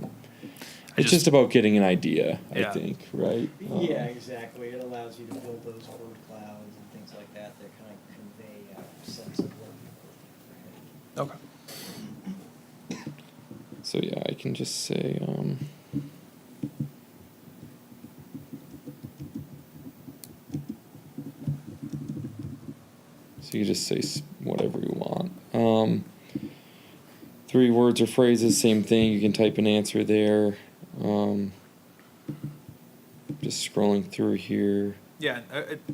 It's just- just about getting an idea, Yeah. I think, right? Yeah, exactly. It allows you to build those word clouds and things like that that kind of convey a sense of what people are. Okay. So yeah, I can just say, so you just say whatever you want. Three words or phrases, same thing. You can type an answer there. Just scrolling through here. Yeah.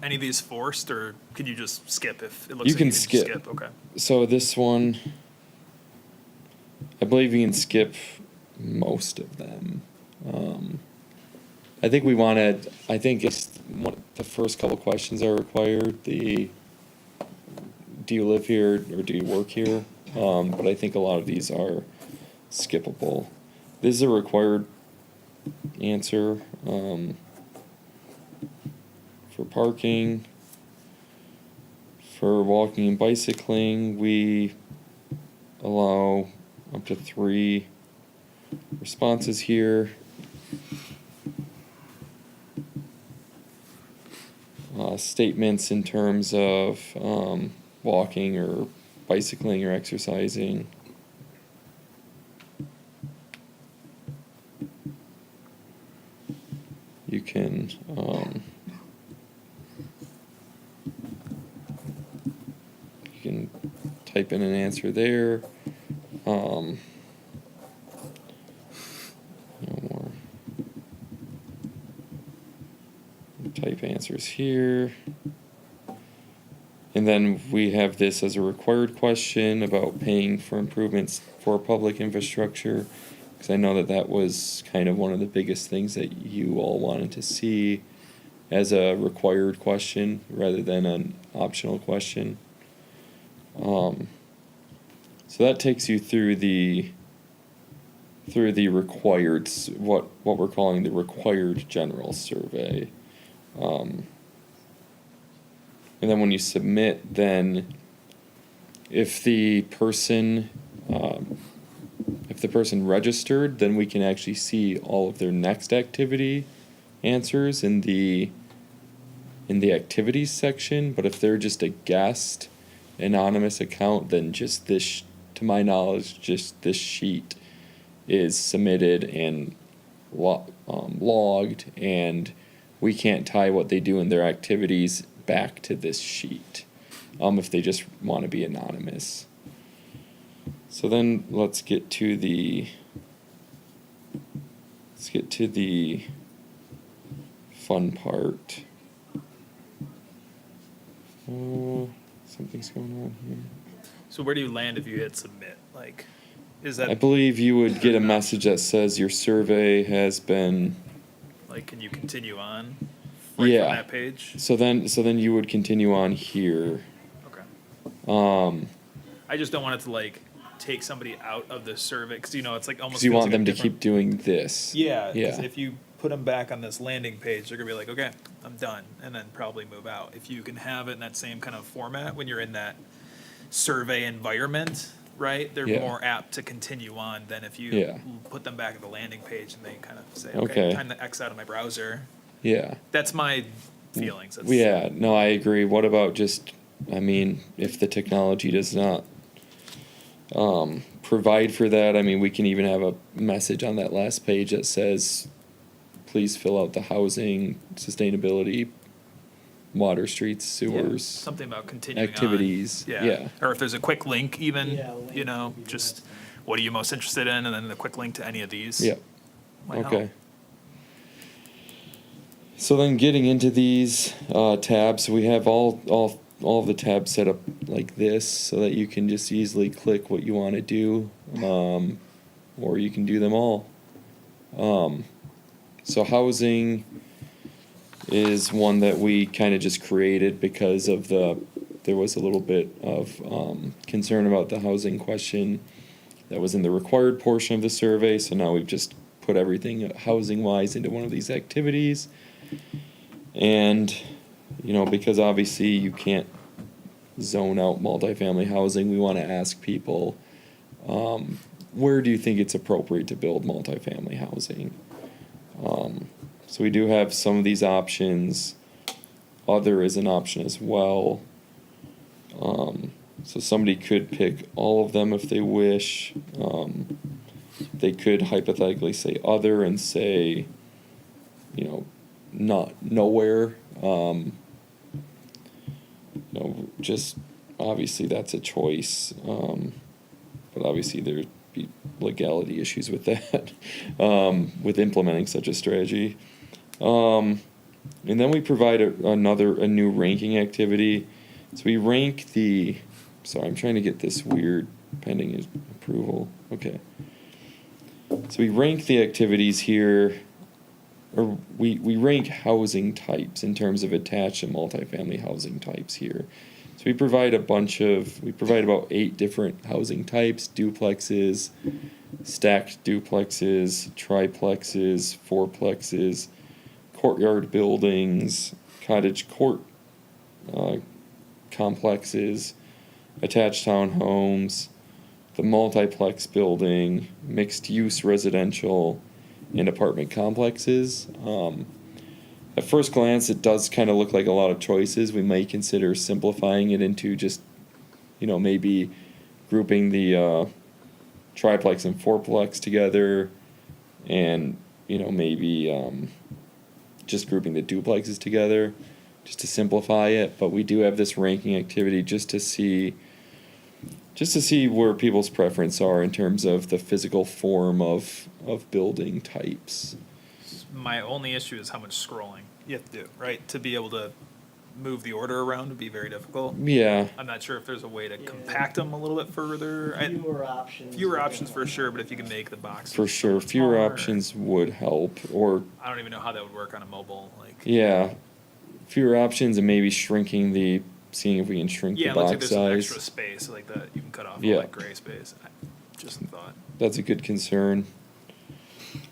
Any of these forced, or can you just skip if it looks? You like can just skip. Okay. So this one, I believe you can skip most of them. I think I think the first couple questions are required. Do you live here or do you work here? But I think a lot of these are skippable. This is a required answer, for parking. For walking and bicycling, we allow up to 3 responses here. Statements in terms of walking or bicycling or exercising. You can type in an answer there. No more. Type answers here. And then we have this as a required question about paying for improvements for public infrastructure. Because I know that was kind of one of the biggest things that you all wanted to see as a required question rather than an optional question. So that takes you through the required, what we're calling the required general survey. And then when you submit, then if the person registered, then we can actually see all of their next activity answers in the activities section. But if they're just a guest, anonymous account, then just this, to my knowledge, just this sheet is submitted and logged, and we can't tie what they do in their activities back to this sheet, if they just want to be anonymous. So then let's get to the fun part. Something's going on here. So where do you land if you hit submit? Like, is I that, believe you would get a message that says your survey has been, like, can you continue on? Right Yeah. From that page? so then you would continue on here. Okay. I just don't want it to like take somebody out of the survey, because it's like almost. Because you feels want like a them to different- keep doing this. Yeah, because Yeah. if you put them back on this landing page, they're gonna be like, okay, I'm done, and then probably move out. If you can have it in that same kind of format when you're in that survey environment, right? They're Yeah. more apt to continue on than if you Yeah. put them back at the landing page and they kind of say, Okay. okay, time to X out of my browser. Yeah. That's my feelings. That's, Yeah, no, I agree. What about just, I mean, if the technology does not provide for that, I mean, we can even have a message on that last page that says, please fill out the housing, sustainability, water, streets, yeah, sewers, something about continuing activities. on. Yeah. Or if there's a quick link even, just what are you most interested in? And then the quick link to any of these. Yeah. might help. Okay. So then getting into these tabs, we have all of the tabs set up like this so that you can just easily click what you want to do, or you can do them all. So housing is one that we kind of just created because of there was a little bit of concern about the housing question that was in the required portion of the survey. So now we've just put everything housing wise into one of these activities. And, because obviously you can't zone out multifamily housing, we want to ask people, where do you think it's appropriate to build multifamily housing? So we do have some of these options. Other is an option as well. So somebody could pick all of them if they wish. They could hypothetically say other and say, not nowhere. Just obviously that's a choice. But obviously there'd be legality issues with that, with implementing such a strategy. And then we provide a new ranking activity. So we rank sorry, I'm trying to get this weird pending approval. Okay. So we rank the activities here, or we rank housing types in terms of attached and multifamily housing types here. So we provide about 8 different housing types: duplexes, stacked duplexes, triplexes, fourplexes, courtyard buildings, cottage court complexes, attached townhomes, the multiplex building, mixed-use residential, and apartment complexes. At first glance, it does kind of look like a lot of choices. We might consider simplifying it into just, maybe grouping the triplex and fourplex together, and, maybe just grouping the duplexes together, just to simplify it. But we do have this ranking activity just to see where people's preference are in terms of the physical form of building types. My only issue is how much scrolling you have to do, right? To be able to move the order around would be very difficult. Yeah, I'm not sure if there's a way to compact them a little bit further. options. Fewer options for sure, but if you can make the box for sure. Fewer smaller, options would help, or I don't even know how that would work on a mobile. Like, yeah, fewer options and maybe seeing if we can shrink yeah, the it looks like box there's some size. extra space, like that you can cut off Yeah. all that gray space. Just a thought. That's a good concern.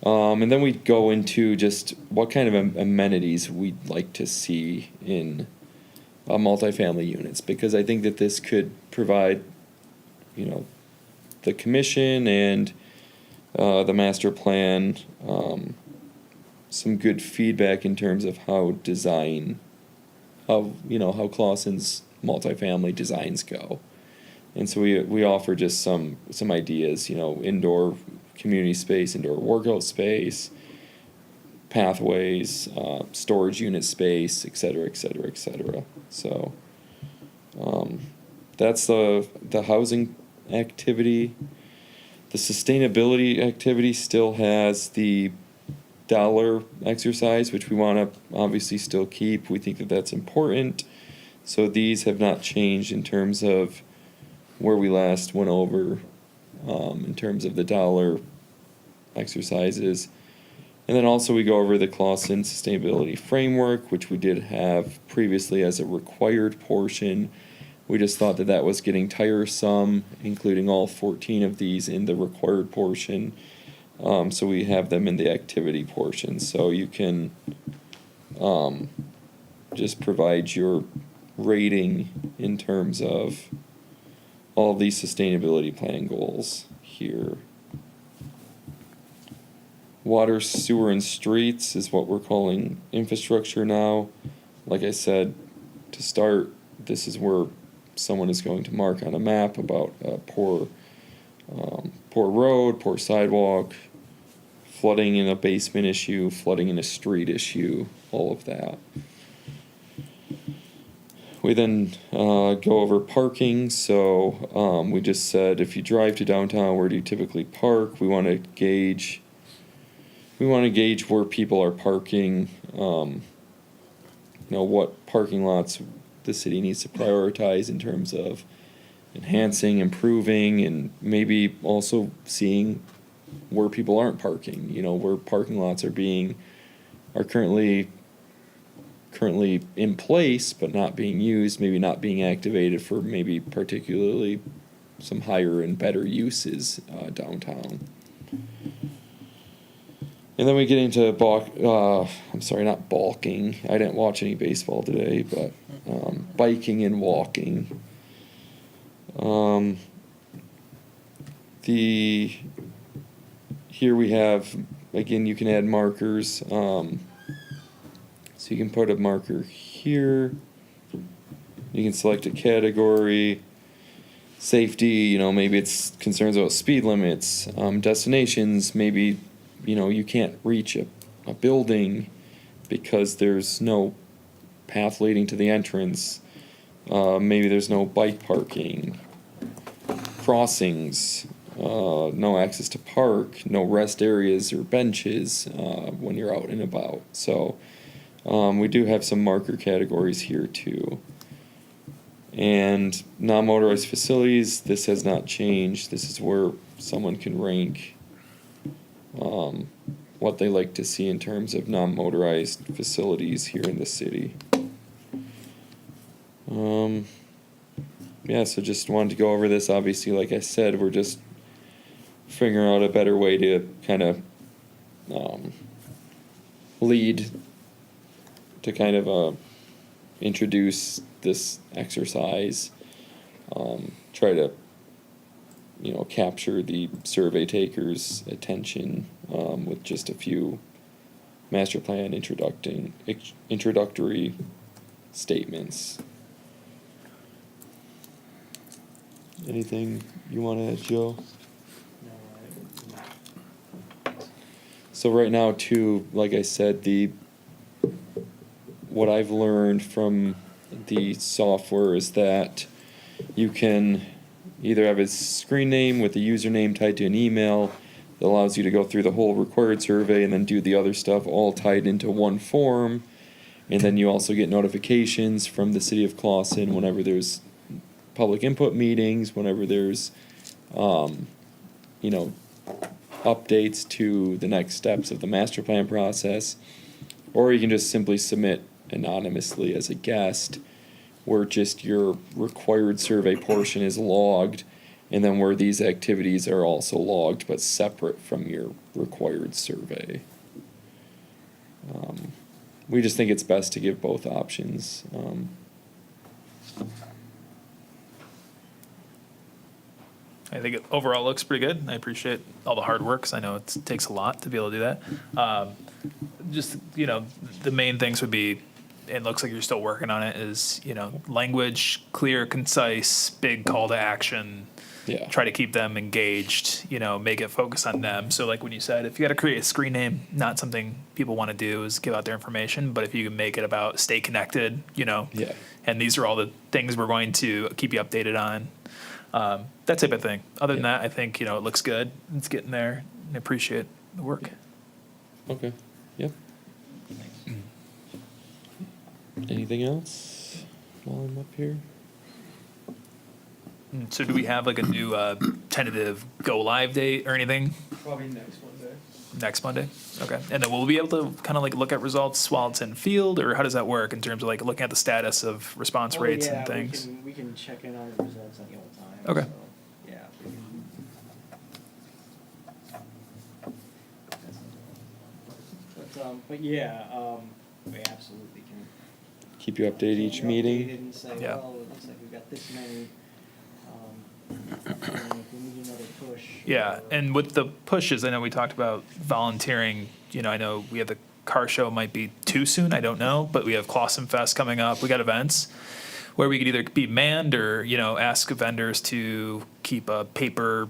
And then we go into just what kind of amenities we'd like to see in multifamily units, because I think that this could provide, the commission and the master plan some good feedback in terms of how how Clausen's multifamily designs go. And so we offer just some ideas, indoor community space, indoor workout space, pathways, storage unit space, et cetera, et cetera, et cetera. So that's the housing activity. The sustainability activity still has the dollar exercise, which we want to obviously still keep. We think that that's important. So these have not changed in terms of where we last went over in terms of the dollar exercises. And then also we go over the Clausen Sustainability Framework, which we did have previously as a required portion. We just thought that that was getting tiresome, including all 14 of these in the required portion. So we have them in the activity portion. So you can just provide your rating in terms of all of these sustainability plan goals here. Water, sewer, and streets is what we're calling infrastructure now. Like I said, to start, this is where someone is going to mark on a map about a poor road, poor sidewalk, flooding in a basement issue, flooding in a street issue, all of that. We then go over parking. So we just said, if you drive to downtown, where do you typically park? We want to gauge where people are parking. What parking lots the city needs to prioritize in terms of enhancing, improving, and maybe also seeing where people aren't parking. Where parking lots are currently in place but not being used, maybe not being activated for maybe particularly some higher and better uses downtown. And then we get into not balking. I didn't watch any baseball today, but biking and walking. Here we have, again, you can add markers. So you can put a marker here. You can select a category. Safety, maybe it's concerns about speed limits. Destinations, maybe, you can't reach a building because there's no path leading to the entrance. Maybe there's no bike parking. Crossings, no access to park, no rest areas or benches when you're out and about. So we do have some marker categories here too. And non-motorized facilities, this has not changed. This is where someone can rank what they like to see in terms of non-motorized facilities here in the city. So just wanted to go over this. Obviously, like I said, we're just figuring out a better way to kind of lead to kind of introduce this exercise, try to capture the survey takers' attention with just a few master plan introductory statements. Anything you want to add, Joe? So right now, too, like I said, what I've learned from the software is that you can either have a screen name with a username tied to an email that allows you to go through the whole required survey and then do the other stuff all tied into one form. And then you also get notifications from the city of Clausen whenever there's public input meetings, whenever there's, updates to the next steps of the master plan process. Or you can just simply submit anonymously as a guest, where just your required survey portion is logged, and then where these activities are also logged but separate from your required survey. We just think it's best to give both options. I think it overall looks pretty good. I appreciate all the hard work, 'cause I know it takes a lot to be able to do that. The main things would be, it looks like you're still working on it, is, language, clear, concise, big call to action, Yeah. try to keep them engaged, make it focus on them. So like when you said, if you got to create a screen name, not something people want to do is give out their information, but if you can make it about stay connected, Yeah. and these are all the things we're going to keep you updated on, that type of thing. Other than Yeah. that, I think, it looks good. It's getting there. I appreciate the work. Okay. Yep. Anything else while I'm up here? So do we have like a new tentative go live date or anything? Probably next Monday. Next Monday? Okay. And then will we be able to kind of like look at results while it's in field, or how does that work in terms of like looking at the status of response rates and things? We can check in on the results any old time. Okay. So, yeah. we can- But yeah, we absolutely can. Keep you updated each keep you meeting. updated and say, Yeah. well, it looks like we've got this many. And if we need another push. Yeah, or- and with the pushes, I know we talked about volunteering. I know we have the car show might be too soon. I don't know, but we have Clausen Fest coming up. We got events where we could either be manned or ask vendors to keep a paper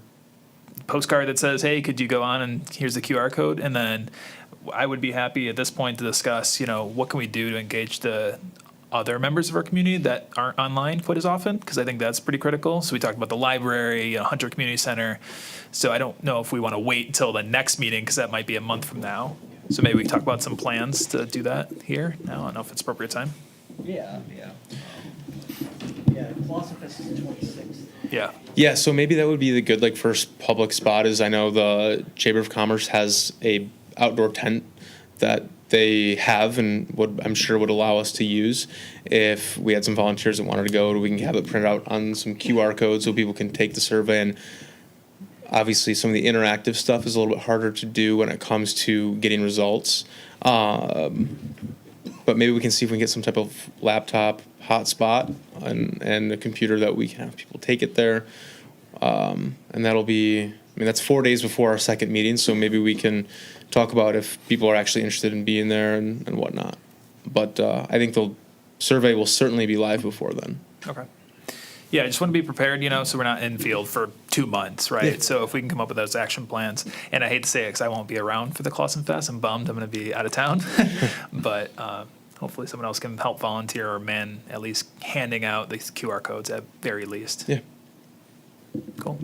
postcard that says, "Hey, could you go on and here's the QR code?" And then I would be happy at this point to discuss, what can we do to engage the other members of our community that aren't online quite as often, because I think that's pretty critical. So we talked about the library, Hunter Community Center. So I don't know if we want to wait until the next meeting, because that might be a month from now. So maybe we can talk about some plans to do that here now. I don't know if it's appropriate time. Yeah, yeah. Yeah, Clausen Fest is the 26th. Yeah. Yeah, so maybe that would be the good like first public spot. Is I know the Chamber of Commerce has a outdoor tent that they have and I'm sure would allow us to use if we had some volunteers that wanted to go. We can have it printed out on some QR codes so people can take the survey. And obviously, some of the interactive stuff is a little bit harder to do when it comes to getting results. But maybe we can see if we can get some type of laptop hotspot and a computer that we can have people take it there. And that'll be, that's 4 days before our second meeting, so maybe we can talk about if people are actually interested in being there and whatnot. But I think the survey will certainly be live before then. Okay. Yeah, I just want to be prepared, so we're not in field for 2 months, right? Yeah. So if we can come up with those action plans, and I hate to say it because I won't be around for the Clausen Fest. I'm bummed. I'm going to be out of town, but hopefully someone else can help volunteer or man at least handing out these QR codes at very least. Yeah. Cool.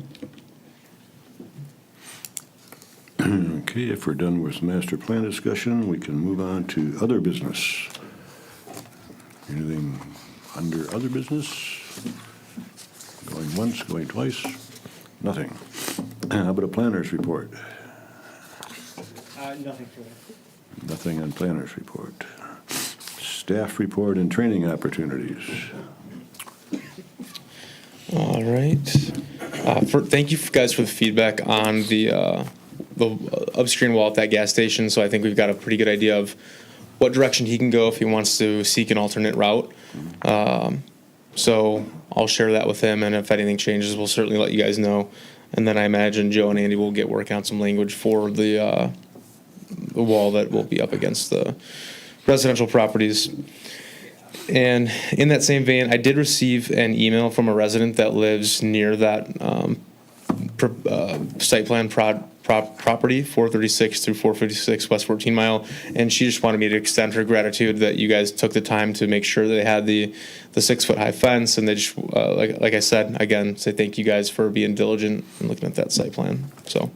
Okay, if we're done with master plan discussion, we can move on to other business. Anything under other business? Going once, going twice? Nothing. How about a planner's report? Nothing further. Nothing on planner's report. Staff report and training opportunities. All right. Thank you guys for the feedback on the upstream wall at that gas station. So I think we've got a pretty good idea of what direction he can go if he wants to seek an alternate route. So I'll share that with him, and if anything changes, we'll certainly let you guys know. And then I imagine Joe and Andy will get working on some language for the wall that will be up against the residential properties. And in that same vein, I did receive an email from a resident that lives near that site plan property, 436 through 456 West 14 Mile, and she just wanted me to extend her gratitude that you guys took the time to make sure they had the 6 foot high fence, and they just like I said again, say thank you guys for being diligent and looking at that site plan. So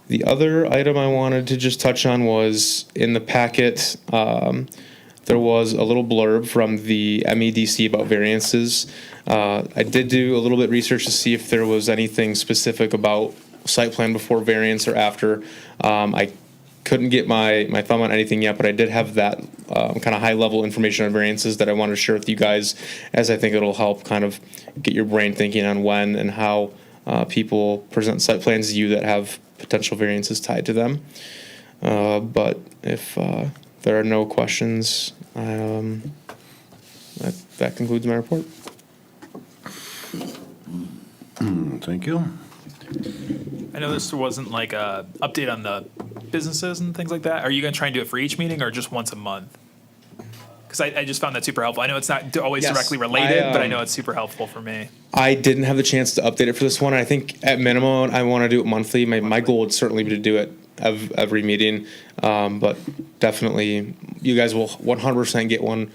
the other item I wanted to just touch on was in the packet. There was a little blurb from the MEDC about variances. I did do a little bit of research to see if there was anything specific about site plan before variance or after. I couldn't get my thumb on anything yet, but I did have that kind of high level information on variances that I wanted to share with you guys, as I think it'll help kind of get your brain thinking on when and how people present site plans to you that have potential variances tied to them. But if there are no questions, that concludes my report. Thank you. I know this wasn't like a update on the businesses and things like that. Are you going to try and do it for each meeting or just once a month? Because I just found that super helpful. I know it's not always Yes, directly related, but I um, know it's super helpful for me. I didn't have the chance to update it for this one. I think at minimum, I want to do it monthly. My goal would certainly be to do it every meeting. But definitely, you guys will 100% get one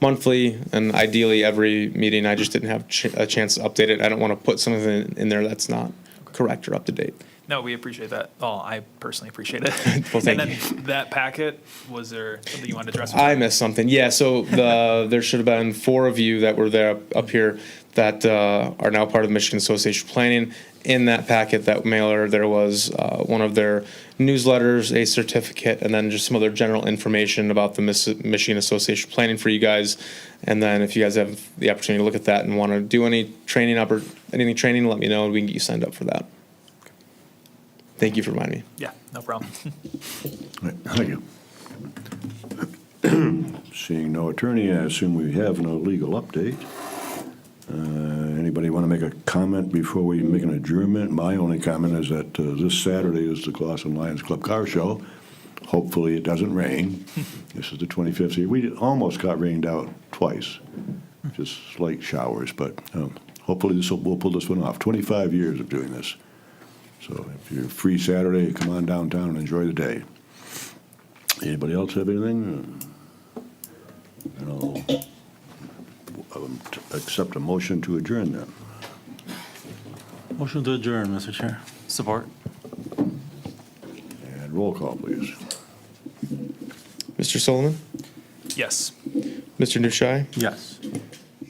monthly, and ideally every meeting. I just didn't have a chance to update it. I don't want to put something in there that's not correct or up to date. No, we appreciate that. Oh, I personally appreciate it. Well, thank and you. then that packet, was there something you wanted to address? I missed something. Yeah, so there should have been 4 of you that were there up here that are now part of the Michigan Association of Planning. In that packet, that mailer, there was one of their newsletters, a certificate, and then just some other general information about the Michigan Association of Planning for you guys. And then if you guys have the opportunity to look at that and want to do any training, anything training, let me know and we can get you signed up for that. Thank you for reminding me. Yeah, no problem. Right, thank you. Seeing no attorney, I assume we have no legal update. Anybody want to make a comment before we make an adjournment? My only comment is that this Saturday is the Clawson Lions Club Car Show. Hopefully it doesn't rain. This is the 25th year. We almost got rained out twice, just slight showers, but hopefully we'll pull this one off. 25 years of doing this. So if you're free Saturday, come on downtown and enjoy the day. Anybody else have anything? And I'll accept a motion to adjourn then. Motion to adjourn, Mr. Chair. Support? And roll call, please. Mr. Solomon, Yes. Mr. Nushai, Yes.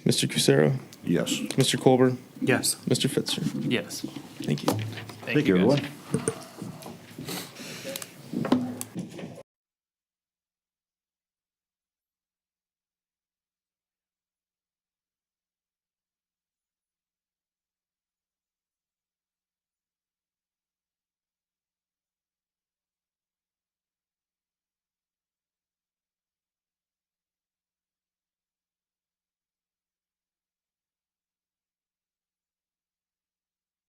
Mr. Cusero, Yes. Mr. Colburn, Yes. Mr. Fitzer. Yes. Thank you. Thank you, guys. everyone.